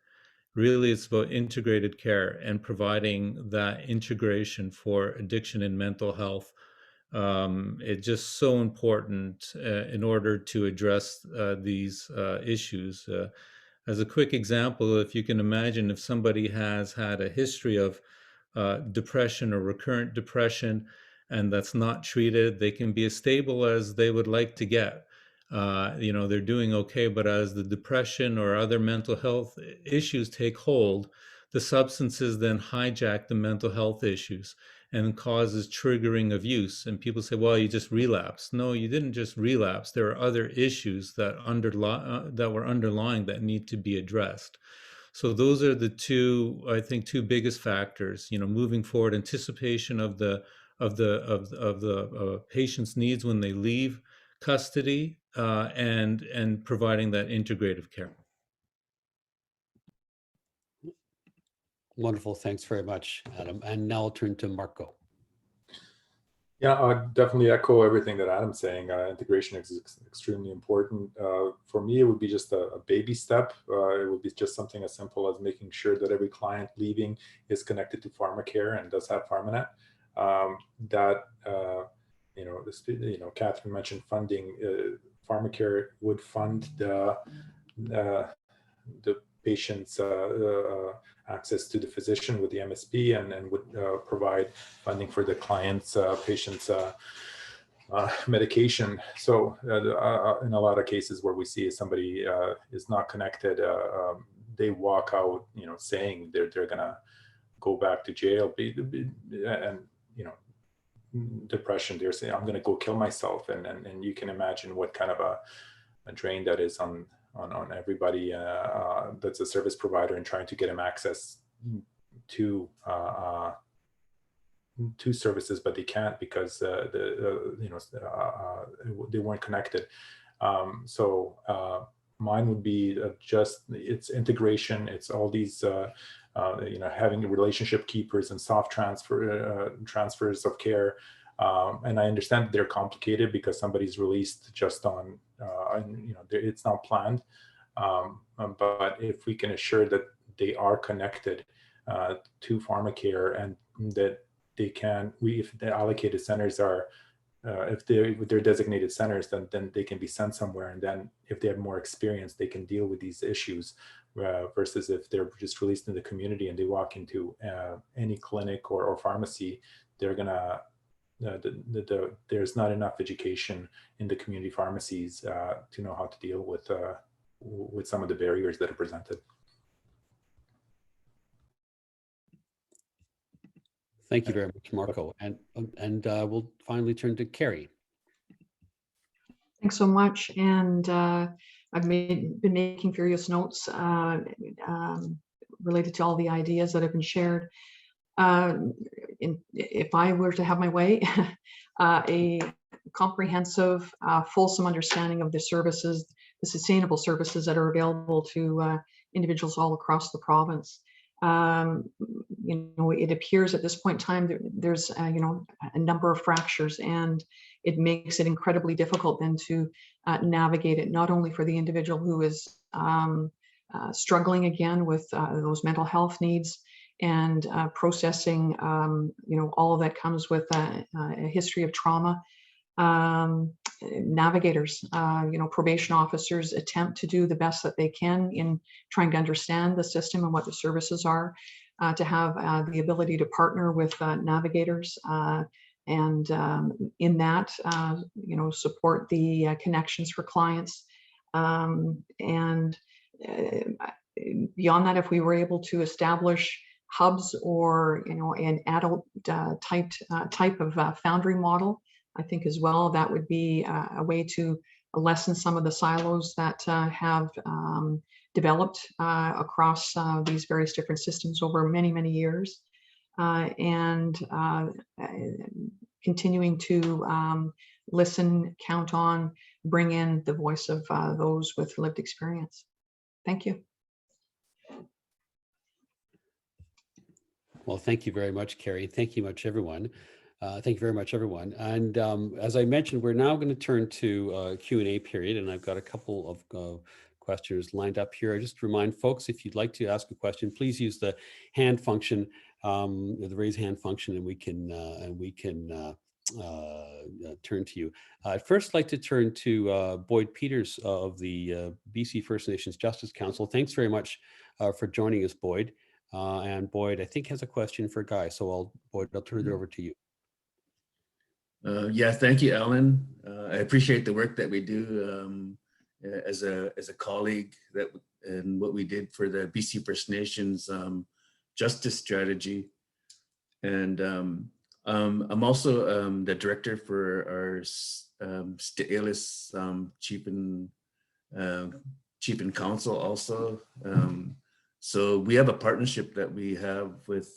[SPEAKER 6] Really, it's about integrated care and providing that integration for addiction and mental health. It's just so important in order to address these issues. As a quick example, if you can imagine, if somebody has had a history of depression or recurrent depression, and that's not treated, they can be as stable as they would like to get. You know, they're doing okay, but as the depression or other mental health issues take hold, the substances then hijack the mental health issues and causes triggering of use. And people say, well, you just relapsed. No, you didn't just relapse. There are other issues that were underlying that need to be addressed. So those are the two, I think, two biggest factors, you know, moving forward, anticipation of the patient's needs when they leave custody, and providing that integrative care.
[SPEAKER 1] Wonderful. Thanks very much, Adam. And now I'll turn to Marko.
[SPEAKER 7] Yeah, I definitely echo everything that Adam's saying. Integration is extremely important. For me, it would be just a baby step. It would be just something as simple as making sure that every client leaving is connected to PharmaCare and does have PharmaNet. Catherine mentioned funding. PharmaCare would fund the patient's access to the physician with the MSP, and would provide funding for the client's patient's medication. So in a lot of cases where we see somebody is not connected, they walk out, you know, saying they're gonna go back to jail, and you know, depression, they're saying, I'm going to go kill myself, and you can imagine what kind of a drain that is on everybody that's a service provider and trying to get them access to services, but they can't because they weren't connected. So mine would be just it's integration. It's all these having relationship keepers and soft transfers of care. And I understand that they're complicated because somebody's released just on, it's not planned. But if we can assure that they are connected to PharmaCare, and that they can, if the allocated centers are, if they're designated centers, then they can be sent somewhere. And then if they have more experience, they can deal with these issues. Versus if they're just released in the community and they walk into any clinic or pharmacy, they're gonna there's not enough education in the community pharmacies to know how to deal with some of the barriers that are presented.
[SPEAKER 1] Thank you very much, Marko. And we'll finally turn to Carrie.
[SPEAKER 8] Thanks so much. And I've been making furious notes related to all the ideas that have been shared. If I were to have my way, a comprehensive, fulsome understanding of the services, the sustainable services that are available to individuals all across the province. It appears at this point in time there's a number of fractures, and it makes it incredibly difficult then to navigate it, not only for the individual who is struggling again with those mental health needs and processing, all of that comes with a history of trauma. Navigators, probation officers attempt to do the best that they can in trying to understand the system and what the services are, to have the ability to partner with navigators and in that, support the connections for clients. And beyond that, if we were able to establish hubs or, an adult type of foundry model, I think as well, that would be a way to lessen some of the silos that have developed across these various different systems over many, many years. And continuing to listen, count on, bring in the voice of those with lived experience. Thank you.
[SPEAKER 1] Well, thank you very much, Carrie. Thank you very much, everyone. And as I mentioned, we're now going to turn to Q&A period, and I've got a couple of questions lined up here. I just remind folks, if you'd like to ask a question, please use the hand function, the raise hand function, and we can turn to you. I'd first like to turn to Boyd Peters of the BC First Nations Justice Council. Thanks very much for joining us, Boyd. And Boyd, I think, has a question for Guy. So Boyd, I'll turn it over to you.
[SPEAKER 9] Yeah, thank you, Allan. I appreciate the work that we do as a colleague and what we did for the BC First Nations justice strategy. And I'm also the director for our Sta'elis Chief and Council also. So we have a partnership that we have with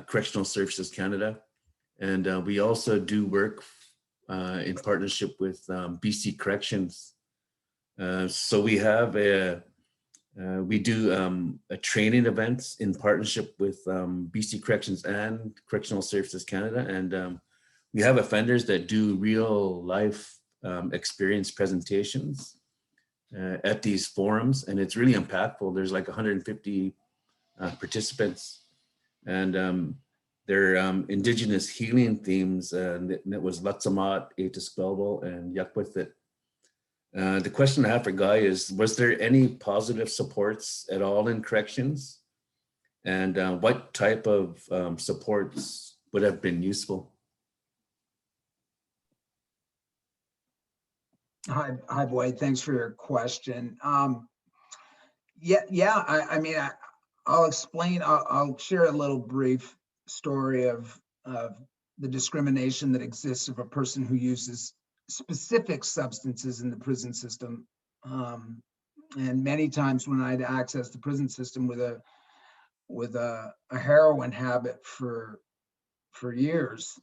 [SPEAKER 9] Correctional Services Canada. And we also do work in partnership with BC Corrections. So we have we do a training events in partnership with BC Corrections and Correctional Services Canada. And we have offenders that do real life experience presentations at these forums. And it's really impactful. There's like 150 participants. And they're Indigenous healing themes, and it was Latsamat, Etisquelbel, and Yukwithit. The question I have for Guy is, was there any positive supports at all in corrections? And what type of supports would have been useful?
[SPEAKER 3] Hi, Boyd. Thanks for your question. I mean, I'll explain. I'll share a little brief story of the discrimination that exists of a person who uses specific substances in the prison system. And many times when I'd access the prison system with a heroin habit for years,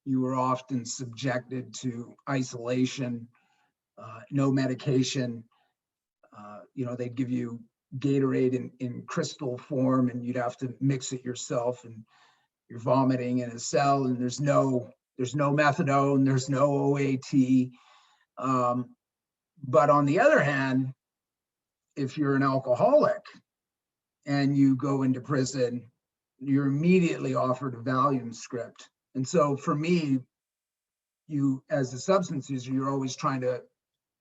[SPEAKER 3] you were often subjected to isolation, no medication. They'd give you Gatorade in crystal form, and you'd have to mix it yourself, and you're vomiting in a cell, and there's no methadone, there's no OAT. But on the other hand, if you're an alcoholic and you go into prison, you're immediately offered a Valium script. And so for me, you as a substance user, you're always trying to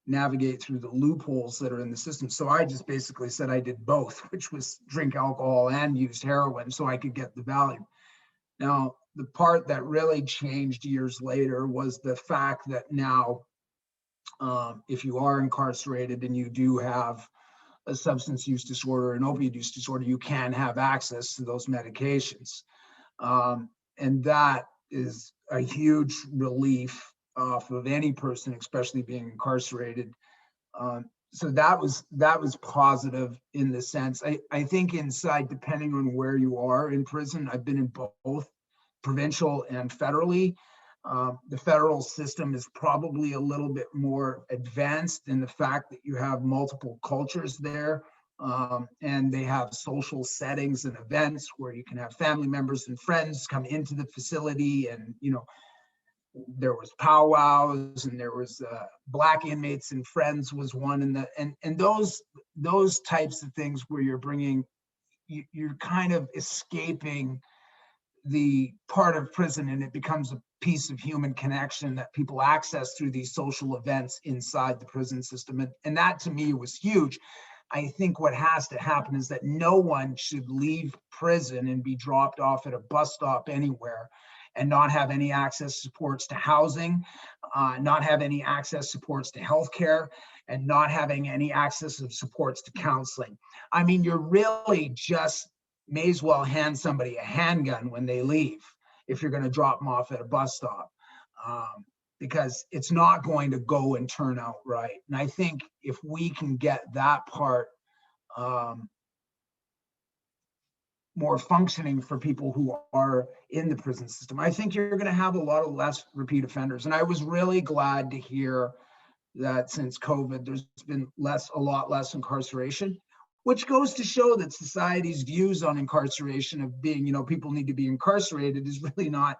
[SPEAKER 3] navigate through the loopholes that are in the system. So I just basically said I did both, which was drink alcohol and used heroin so I could get the Valium. Now, the part that really changed years later was the fact that now, if you are incarcerated and you do have a substance use disorder, an opioid use disorder, you can have access to those medications. And that is a huge relief off of any person, especially being incarcerated. So that was positive in the sense. I think inside, depending on where you are in prison, I've been in both provincial and federally. The federal system is probably a little bit more advanced in the fact that you have multiple cultures there, And they have social settings and events where you can have family members and friends come into the facility, and there was powwows, and there was Black inmates and friends was one, and those types of things where you're kind of escaping the part of prison, and it becomes a piece of human connection that people access through these social events inside the prison system. And that to me was huge. I think what has to happen is that no one should leave prison and be dropped off at a bus stop anywhere and not have any access supports to housing, not have any access supports to healthcare, and not having any access of supports to counseling. I mean, you're really just may as well hand somebody a handgun when they leave if you're going to drop them off at a bus stop, because it's not going to go and turn out right. And I think if we can get that part more functioning for people who are in the prison system, I think you're going to have a lot of less repeat offenders. And I was really glad to hear that since COVID, there's been a lot less incarceration, which goes to show that society's views on incarceration of being, people need to be incarcerated is really not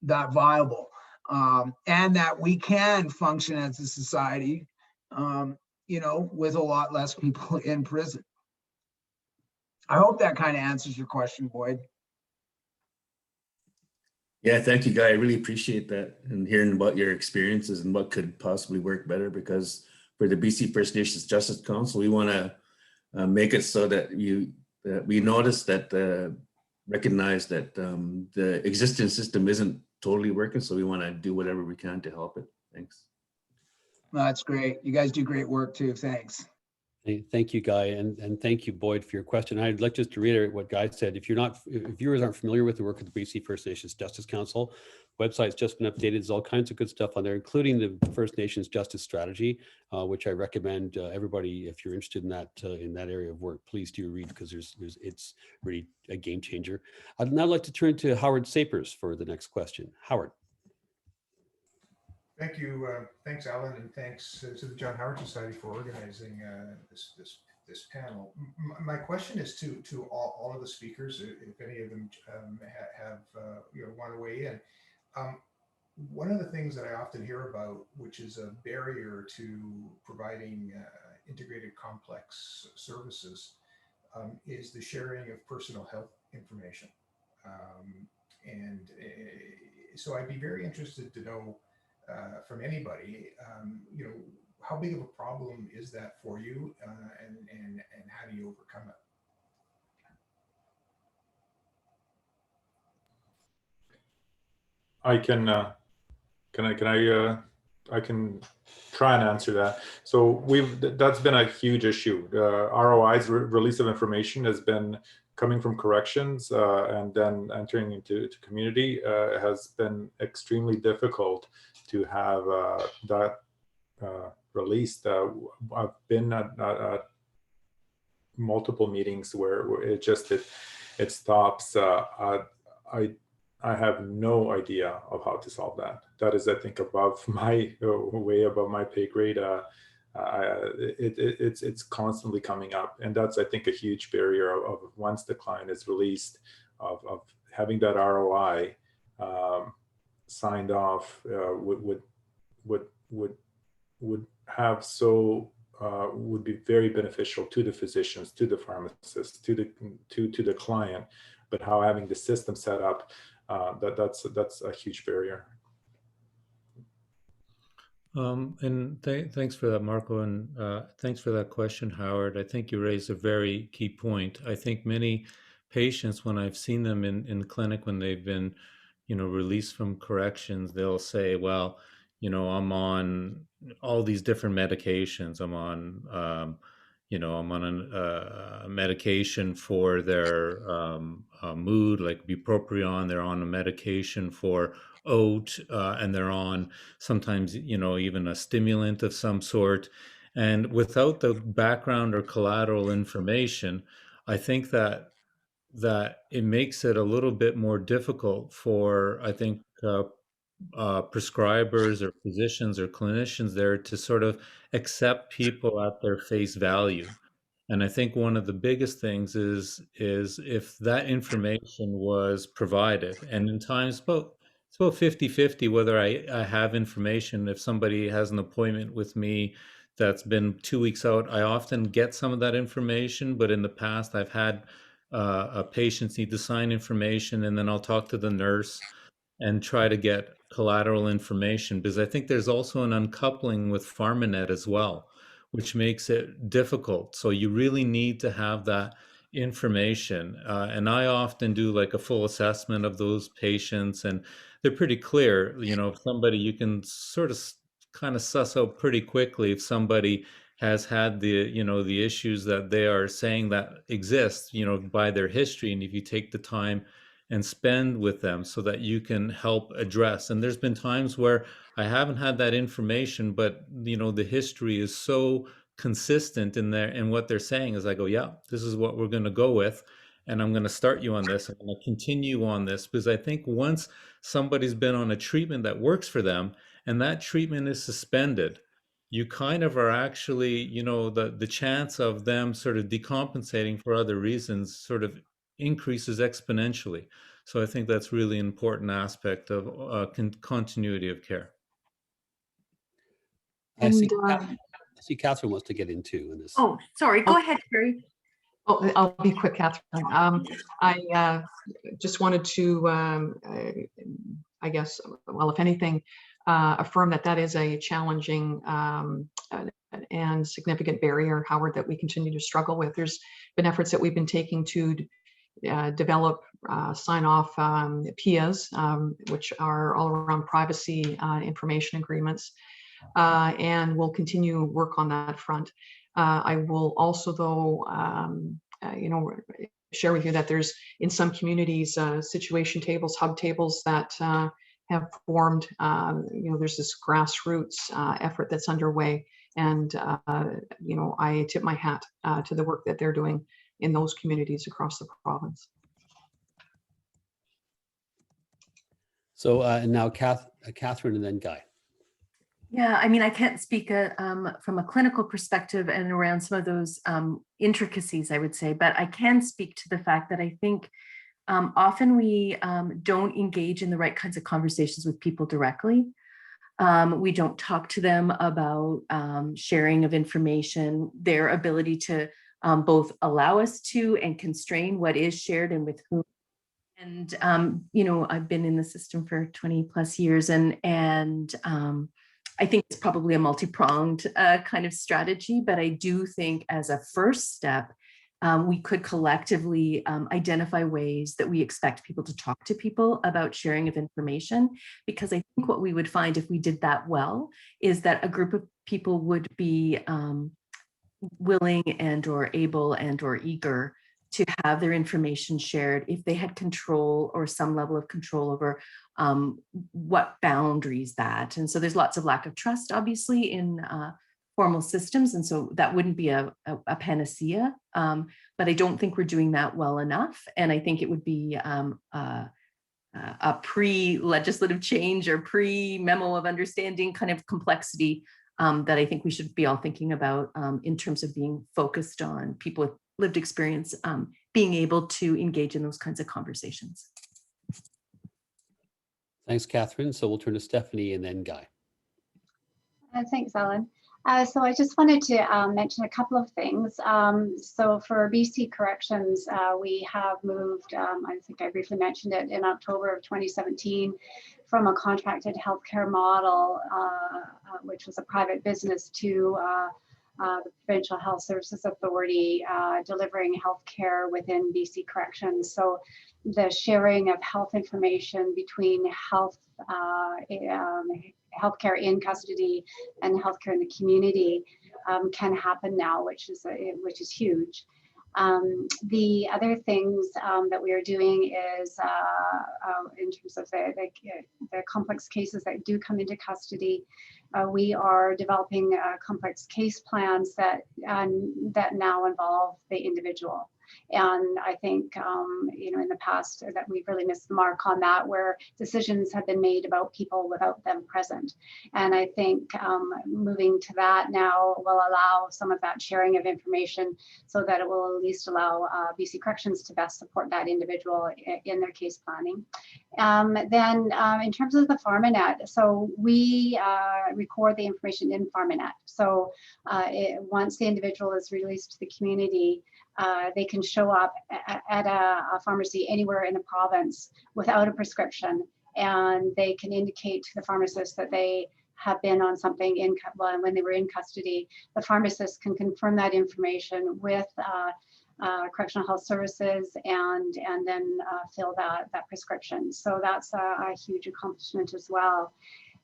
[SPEAKER 3] that viable. And that we can function as a society, with a lot less people in prison. I hope that kind of answers your question, Boyd.
[SPEAKER 9] Yeah, thank you, Guy. I really appreciate that and hearing about your experiences and what could possibly work better, because for the BC First Nations Justice Council, we want to make it so that we notice that, recognize that the existing system isn't totally working. So we want to do whatever we can to help it. Thanks.
[SPEAKER 3] That's great. You guys do great work too. Thanks.
[SPEAKER 1] Thank you, Guy, and thank you, Boyd, for your question. I'd like just to reiterate what Guy said. If viewers aren't familiar with the work of the BC First Nations Justice Council, website's just been updated. There's all kinds of good stuff on there, including the First Nations Justice Strategy, which I recommend everybody, if you're interested in that area of work, please do read, because it's really a game changer. I'd now like to turn to Howard Sapers for the next question. Howard.
[SPEAKER 10] Thank you. Thanks, Alan, and thanks to the John Howard Society for organizing this panel. My question is to all of the speakers, if any of them have want to weigh in. One of the things that I often hear about, which is a barrier to providing integrated complex services, is the sharing of personal health information. So I'd be very interested to know from anybody, how big of a problem is that for you, and how do you overcome it?
[SPEAKER 7] I can try and answer that. So that's been a huge issue. ROI's release of information has been coming from corrections and then entering into community has been extremely difficult to have that released. I've been at multiple meetings where it stops. I have no idea of how to solve that. That is, I think, way above my pay grade. It's constantly coming up, and that's, I think, a huge barrier of once the client is released, of having that ROI signed off would be very beneficial to the physicians, to the pharmacists, to the client. But how having the system set up, that's a huge barrier.
[SPEAKER 6] Thanks for that, Marko, and thanks for that question, Howard. I think you raised a very key point. I think many patients, when I've seen them in clinic, when they've been, released from corrections, they'll say, well, I'm on all these different medications. I'm on, a medication for their mood, like bupropion. They're on a medication for oat, and they're on sometimes, even a stimulant of some sort. And without the background or collateral information, I think that it makes it a little bit more difficult for, I think, prescribers or physicians or clinicians there to sort of accept people at their face value. And I think one of the biggest things is if that information was provided, and in times it's about 50-50 whether I have information. If somebody has an appointment with me that's been 2 weeks out, I often get some of that information. But in the past, I've had patients need to sign information, and then I'll talk to the nurse and try to get collateral information, because I think there's also an uncoupling with PharmaNet as well, which makes it difficult. So you really need to have that information. And I often do like a full assessment of those patients, and they're pretty clear. You know, if somebody, you can sort of kind of suss out pretty quickly if somebody has had the, you know, the issues that they are saying that exist, you know, by their history. And if you take the time and spend with them so that you can help address. And there's been times where I haven't had that information, but you know, the history is so consistent in there, and what they're saying is I go, yeah, this is what we're going to go with, and I'm going to start you on this. I'm going to continue on this, because I think once somebody's been on a treatment that works for them and that treatment is suspended, you kind of are actually, you know, the chance of them sort of decompensating for other reasons sort of increases exponentially. So I think that's really an important aspect of continuity of care.
[SPEAKER 1] I see,
[SPEAKER 8] And,
[SPEAKER 1] I see Catherine wants to get into in this.
[SPEAKER 4] Oh, sorry. Go ahead, Carrie.
[SPEAKER 8] Oh, I'll be quick, Catherine. I just wanted to, I guess, well, if anything, affirm that that is a challenging and significant barrier, Howard, that we continue to struggle with. There's been efforts that we've been taking to develop, sign off PIAs, which are all around privacy information agreements, and we'll continue work on that front. I will also, though, you know, share with you that there's in some communities situation tables, hub tables that have formed. You know, there's this grassroots effort that's underway, and you know, I tip my hat to the work that they're doing in those communities across the province.
[SPEAKER 1] So and now Catherine and then Guy.
[SPEAKER 4] Yeah, I mean, I can't speak from a clinical perspective and around some of those intricacies, I would say, but I can speak to the fact that I think often we don't engage in the right kinds of conversations with people directly. We don't talk to them about sharing of information, their ability to both allow us to and constrain what is shared and with whom. And, you know, I've been in the system for 20 plus years, and I think it's probably a multi-pronged kind of strategy, but I do think as a first step, we could collectively identify ways that we expect people to talk to people about sharing of information, because I think what we would find if we did that well is that a group of people would be willing and or able and or eager to have their information shared if they had control or some level of control over what boundaries that. And so there's lots of lack of trust, obviously, in formal systems. And so that wouldn't be a panacea, but I don't think we're doing that well enough. And I think it would be a pre-legislative change or pre-memo of understanding kind of complexity that I think we should be all thinking about in terms of being focused on people with lived experience, being able to engage in those kinds of conversations.
[SPEAKER 1] Thanks, Catherine. So we'll turn to Stephanie and then Guy.
[SPEAKER 5] Thanks, Alan. So I just wanted to mention a couple of things. So for BC Corrections, we have moved, I think I briefly mentioned it, in October of 2017 from a contracted healthcare model, which was a private business, to the Provincial Health Services Authority delivering healthcare within BC Corrections. So the sharing of health information between healthcare in custody and healthcare in the community can happen now, which is huge. The other things that we are doing is in terms of the complex cases that do come into custody, we are developing complex case plans that now involve the individual. And I think, you know, in the past that we've really missed the mark on that, where decisions have been made about people without them present. And I think moving to that now will allow some of that sharing of information so that it will at least allow BC Corrections to best support that individual in their case planning. Then in terms of the PharmaNet, so we record the information in PharmaNet. So once the individual is released to the community, they can show up at a pharmacy anywhere in the province without a prescription, and they can indicate to the pharmacist that they have been on something when they were in custody. The pharmacist can confirm that information with Correctional Health Services and then fill that prescription. So that's a huge accomplishment as well.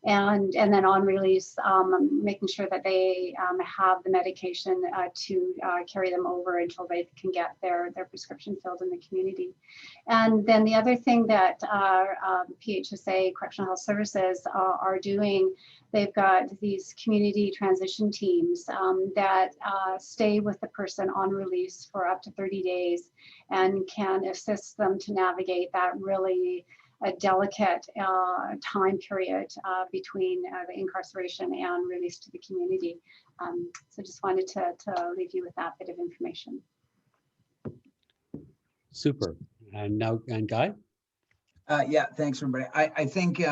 [SPEAKER 5] And then on release, making sure that they have the medication to carry them over until they can get their prescription filled in the community. And then the other thing that PHSA, Correctional Health Services, are doing, they've got these community transition teams that stay with the person on release for up to 30 days and can assist them to navigate that really a delicate time period between the incarceration and release to the community. So just wanted to leave you with that bit of information.
[SPEAKER 1] Super. And now, and Guy?
[SPEAKER 3] Yeah, thanks everybody. I think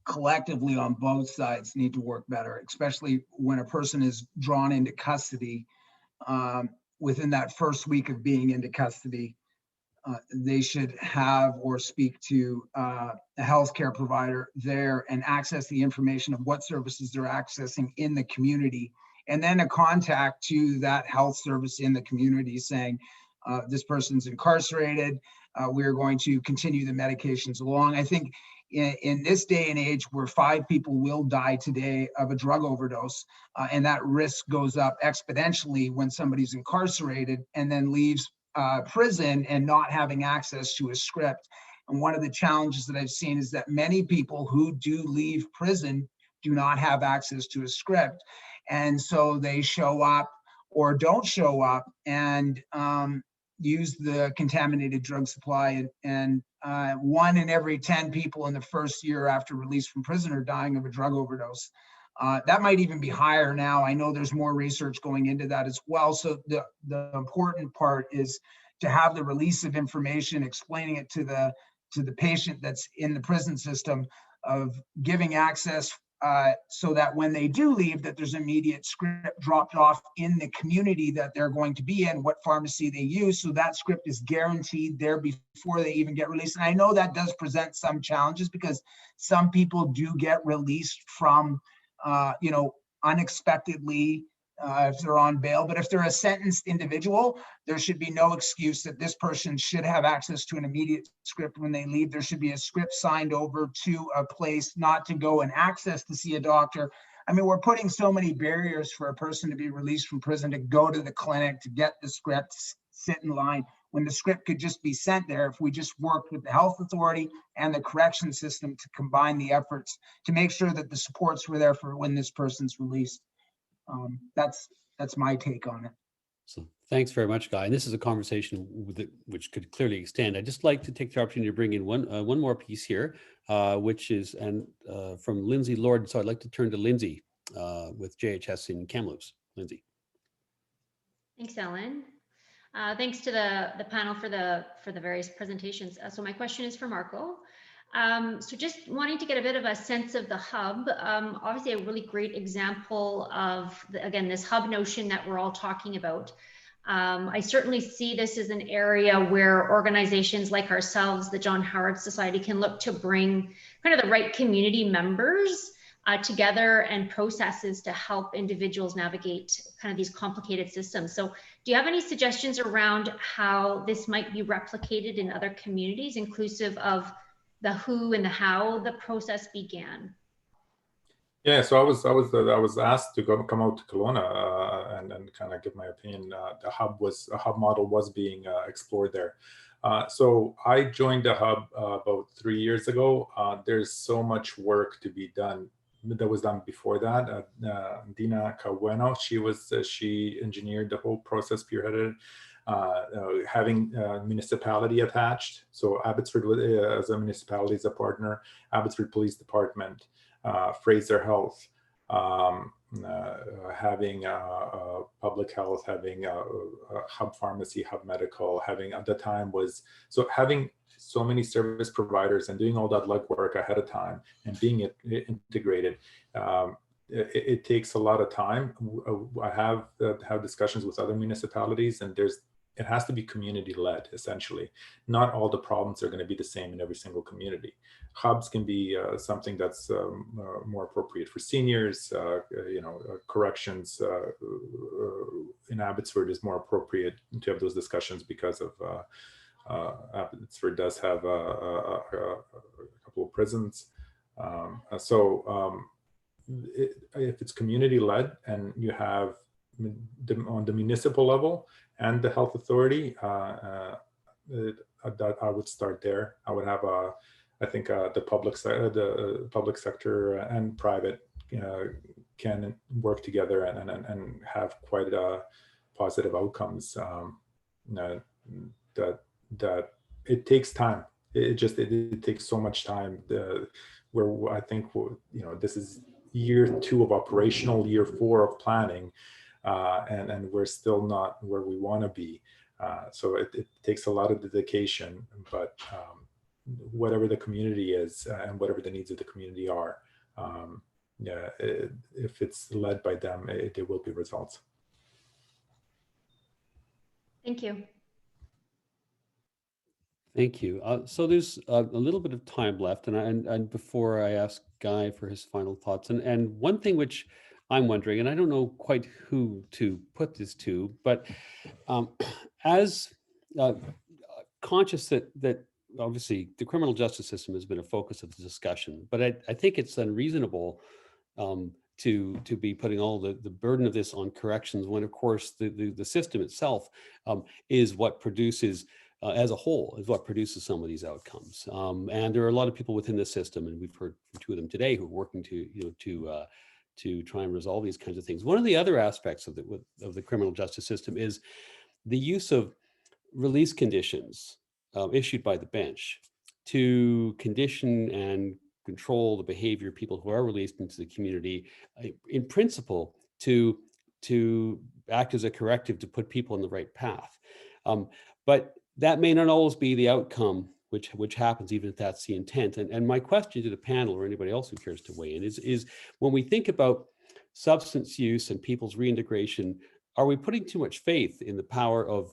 [SPEAKER 3] collectively on both sides need to work better, especially when a person is drawn into custody. Within that first week of being into custody, they should have or speak to a healthcare provider there and access the information of what services they're accessing in the community, and then a contact to that health service in the community saying, this person's incarcerated, we're going to continue the medications along. I think in this day and age where 5 people will die today of a drug overdose, and that risk goes up exponentially when somebody's incarcerated and then leaves prison and not having access to a script. And one of the challenges that I've seen is that many people who do leave prison do not have access to a script. And so they show up or don't show up and use the contaminated drug supply. And 1 in every 10 people in the first year after release from prison are dying of a drug overdose. That might even be higher now. I know there's more research going into that as well. So the important part is to have the release of information, explaining it to the patient that's in the prison system, of giving access so that when they do leave, that there's immediate script dropped off in the community that they're going to be in, what pharmacy they use. So that script is guaranteed there before they even get released. And I know that does present some challenges because some people do get released from unexpectedly if they're on bail. But if they're a sentenced individual, there should be no excuse that this person should have access to an immediate script when they leave. There should be a script signed over to a place, not to go and access to see a doctor. I mean, we're putting so many barriers for a person to be released from prison, to go to the clinic, to get the script, sit in line, when the script could just be sent there if we just worked with the health authority and the correction system to combine the efforts to make sure that the supports were there for when this person's released. That's my take on it.
[SPEAKER 1] So thanks very much, Guy. And this is a conversation which could clearly extend. I'd just like to take the opportunity to bring in one more piece here, which is from Lindsay Lord. So I'd like to turn to Lindsay with JHS in Kamloops. Lindsay.
[SPEAKER 11] Thanks, Alan. Thanks to the panel for the various presentations. So my question is for Marko. So just wanting to get a bit of a sense of the hub, obviously a really great example of, again, this hub notion that we're all talking about. I certainly see this as an area where organizations like ourselves, the John Howard Society, can look to bring kind of the right community members together and processes to help individuals navigate kind of these complicated systems. So do you have any suggestions around how this might be replicated in other communities, inclusive of the who and the how the process began?
[SPEAKER 7] Yeah, so I was asked to come out to Kelowna and kind of give my opinion. The hub model was being explored there. So I joined the hub about 3 years ago. There's so much work to be done that was done before that. Dina Cabueno, she engineered the whole process, spearheaded. having municipality attached. So Abbotsford as a municipality is a partner, Abbotsford Police Department, Fraser Health, having public health, having a hub pharmacy, hub medical, having at the time was, so having so many service providers and doing all that legwork ahead of time and being integrated, it takes a lot of time. I have discussions with other municipalities, and it has to be community led, essentially. Not all the problems are going to be the same in every single community. Hubs can be something that's more appropriate for seniors. Corrections in Abbotsford is more appropriate to have those discussions because of Abbotsford does have a couple of prisons. If it's community led and you have on the municipal level and the health authority, I would start there. I would have I think the public sector and private can work together and have quite positive outcomes. That it takes time. It takes so much time. Where I think this is year 2 of operational, year 4 of planning, and we're still not where we want to be. So it takes a lot of dedication, but whatever the community is and whatever the needs of the community are, if it's led by them, there will be results.
[SPEAKER 11] Thank you.
[SPEAKER 1] Thank you. So there's a little bit of time left, and before I ask Guy for his final thoughts, and one thing which I'm wondering, and I don't know quite who to put this to, but as conscious that obviously the criminal justice system has been a focus of the discussion, but I think it's unreasonable to be putting all the burden of this on corrections when, of course, the system itself is what produces. As a whole, is what produces some of these outcomes, and there are a lot of people within the system, and we've heard from 2 of them today who are working to try and resolve these kinds of things. One of the other aspects of the criminal justice system is the use of release conditions issued by the bench to condition and control the behavior of people who are released into the community, in principle, to act as a corrective to put people on the right path. But that may not always be the outcome which happens, even if that's the intent. And my question to the panel or anybody else who cares to weigh in is when we think about substance use and people's reintegration, are we putting too much faith in the power of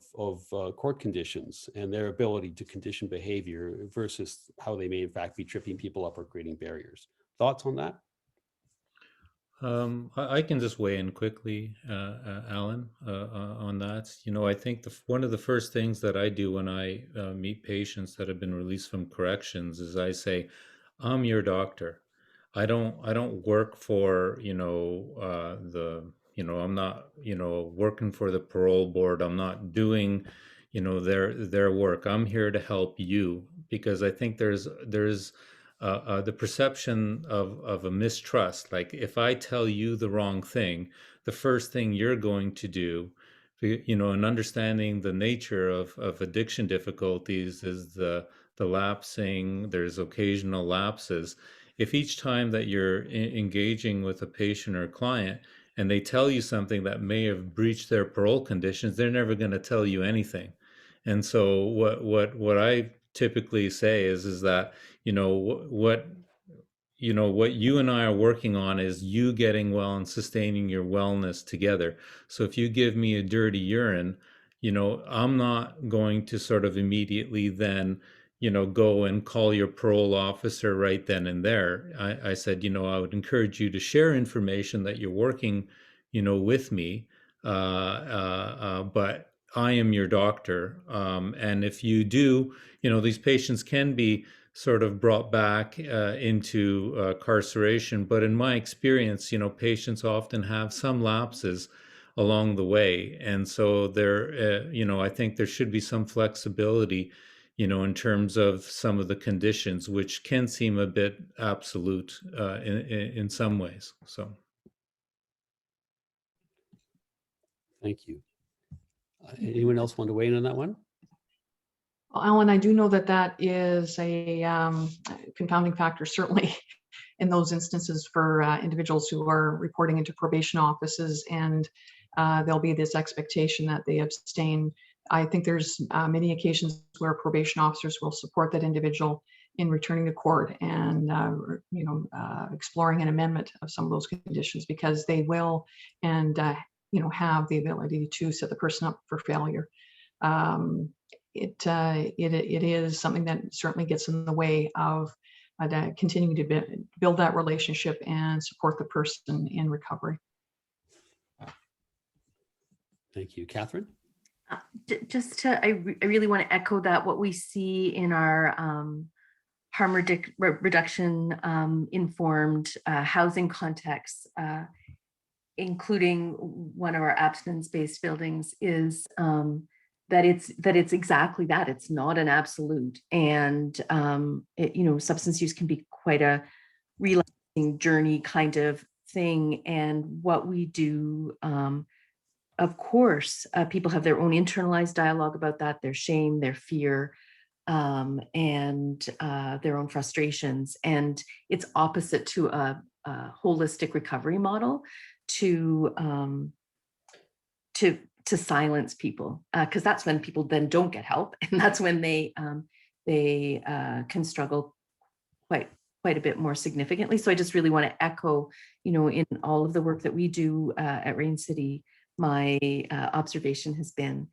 [SPEAKER 1] court conditions and their ability to condition behavior versus how they may in fact be tripping people up or creating barriers? Thoughts on that?
[SPEAKER 6] I can just weigh in quickly, Allan, on that. I think one of the first things that I do when I meet patients that have been released from corrections is I say, I'm your doctor. I don't work for, I'm not, working for the parole board. I'm not doing, their work. I'm here to help you, because I think there's the perception of a mistrust. Like, if I tell you the wrong thing, the first thing you're going to do, and understanding the nature of addiction difficulties is the lapsing, there's occasional lapses. If each time that you're engaging with a patient or client and they tell you something that may have breached their parole conditions, they're never going to tell you anything. And so what I typically say is that, what you and I are working on is you getting well and sustaining your wellness together. So if you give me a dirty urine, I'm not going to sort of immediately then, go and call your parole officer right then and there. I said, I would encourage you to share information that you're working, with me, but I am your doctor. And if you do, these patients can be sort of brought back into carceration. But in my experience, patients often have some lapses along the way. And so there, I think there should be some flexibility, in terms of some of the conditions, which can seem a bit absolute in some ways. So.
[SPEAKER 1] Thank you. Anyone else want to weigh in on that one?
[SPEAKER 8] Well, Alan, I do know that that is a confounding factor, certainly in those instances for individuals who are reporting into probation offices, and there'll be this expectation that they abstain. I think there's many occasions where probation officers will support that individual in returning to court and exploring an amendment of some of those conditions, because they will and have the ability to set the person up for failure. It is something that certainly gets in the way of continuing to build that relationship and support the person in recovery.
[SPEAKER 1] Thank you. Catherine?
[SPEAKER 4] I really want to echo that what we see in our harm reduction informed housing context, including one of our abstinence-based buildings, is that it's exactly that. It's not an absolute, and substance use can be quite a relapsing journey kind of thing. And what we do, of course, people have their own internalized dialogue about that, their shame, their fear, and their own frustrations. And it's opposite to a holistic recovery model to silence people, because that's when people then don't get help, and that's when they can struggle quite a bit more significantly. So I just really want to echo, in all of the work that we do at RainCity, my observation has been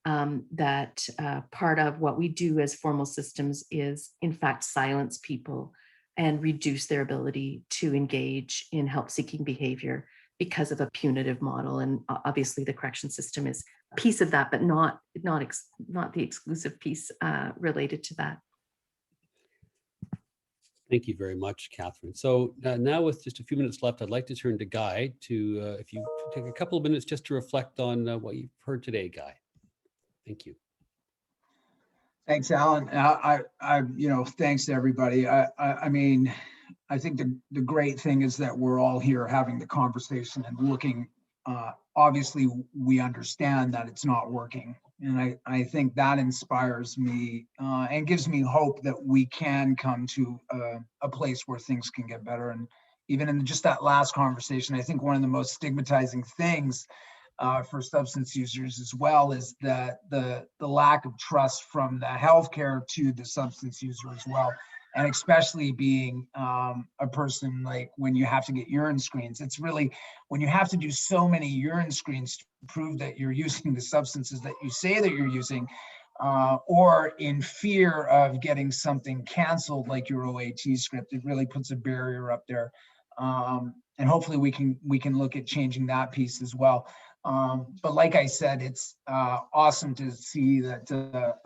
[SPEAKER 4] that part of what we do as formal systems is, in fact, silence people and reduce their ability to engage in help-seeking behavior because of a punitive model. And obviously the correction system is a piece of that, but not the exclusive piece related to that.
[SPEAKER 1] Thank you very much, Catherine. So now with just a few minutes left, I'd like to turn to Guy to, if you take a couple of minutes just to reflect on what you've heard today, Guy. Thank you.
[SPEAKER 3] Thanks, Alan. Thanks to everybody. I mean, I think the great thing is that we're all here having the conversation and looking. Obviously, we understand that it's not working. And I think that inspires me and gives me hope that we can come to a place where things can get better. And even in just that last conversation, I think one of the most stigmatizing things for substance users as well is that the lack of trust from the healthcare to the substance user as well. And especially being a person, like when you have to get urine screens, it's really when you have to do so many urine screens to prove that you're using the substances that you say that you're using, or in fear of getting something canceled like your OAT script, it really puts a barrier up there. And hopefully we can look at changing that piece as well. But like I said, it's awesome to see that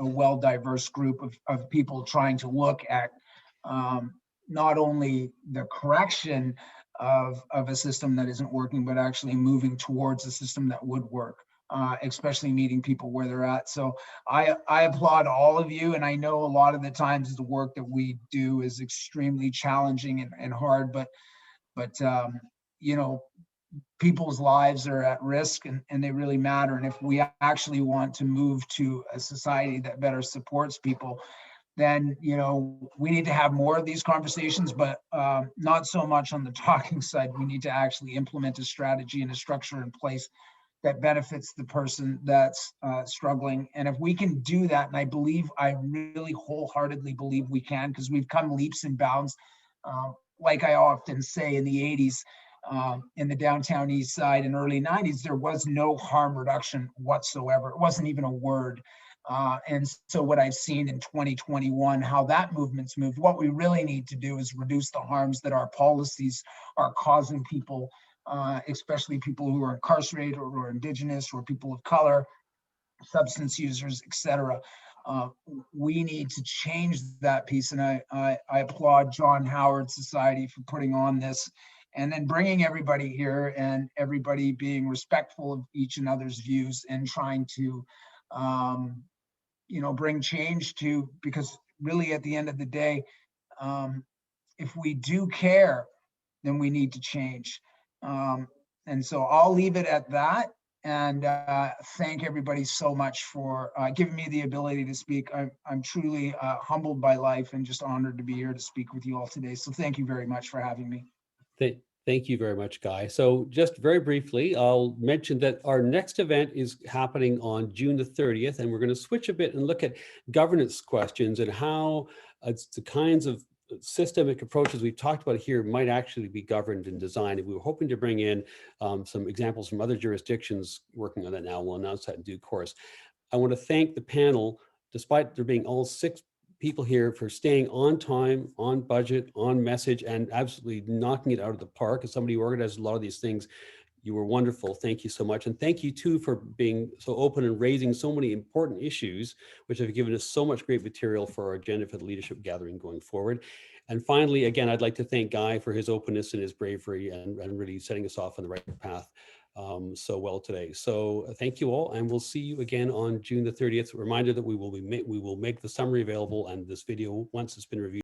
[SPEAKER 3] a well-diverse group of people trying to look at not only the correction of a system that isn't working, but actually moving towards a system that would work, especially meeting people where they're at. So I applaud all of you. And I know a lot of the times the work that we do is extremely challenging and hard, but people's lives are at risk and they really matter. And if we actually want to move to a society that better supports people, then we need to have more of these conversations, but not so much on the talking side. We need to actually implement a strategy and a structure in place that benefits the person that's struggling. And if we can do that, and I really wholeheartedly believe we can, because we've come leaps and bounds. Like I often say, in the 80s, in the downtown east side in early 90s, there was no harm reduction whatsoever. It wasn't even a word. And so what I've seen in 2021, how that movement's moved, what we really need to do is reduce the harms that our policies are causing people, especially people who are incarcerated or Indigenous or people of color, substance users, etc. We need to change that piece. And I applaud John Howard Society for putting on this and then bringing everybody here and everybody being respectful of each and other's views and trying to bring change to, because really at the end of the day, if we do care, then we need to change. And so I'll leave it at that. and thank everybody so much for giving me the ability to speak. I'm truly humbled by life and just honored to be here to speak with you all today. So thank you very much for having me.
[SPEAKER 1] Thank you very much, Guy. So just very briefly, I'll mention that our next event is happening on June the 30th, and we're going to switch a bit and look at governance questions and how the kinds of systemic approaches we've talked about here might actually be governed and designed. And we were hoping to bring in some examples from other jurisdictions working on that now. We'll announce that in due course. I want to thank the panel, despite there being all 6 people here, for staying on time, on budget, on message, and absolutely knocking it out of the park. As somebody who organizes a lot of these things, you were wonderful. Thank you so much. And thank you too for being so open and raising so many important issues, which have given us so much great material for our agenda for the leadership gathering going forward. And finally, again, I'd like to thank Guy for his openness and his bravery and really setting us off on the right path so well today. So thank you all, and we'll see you again on June the 30th. A reminder that we will make the summary available and this video, once it's been reviewed,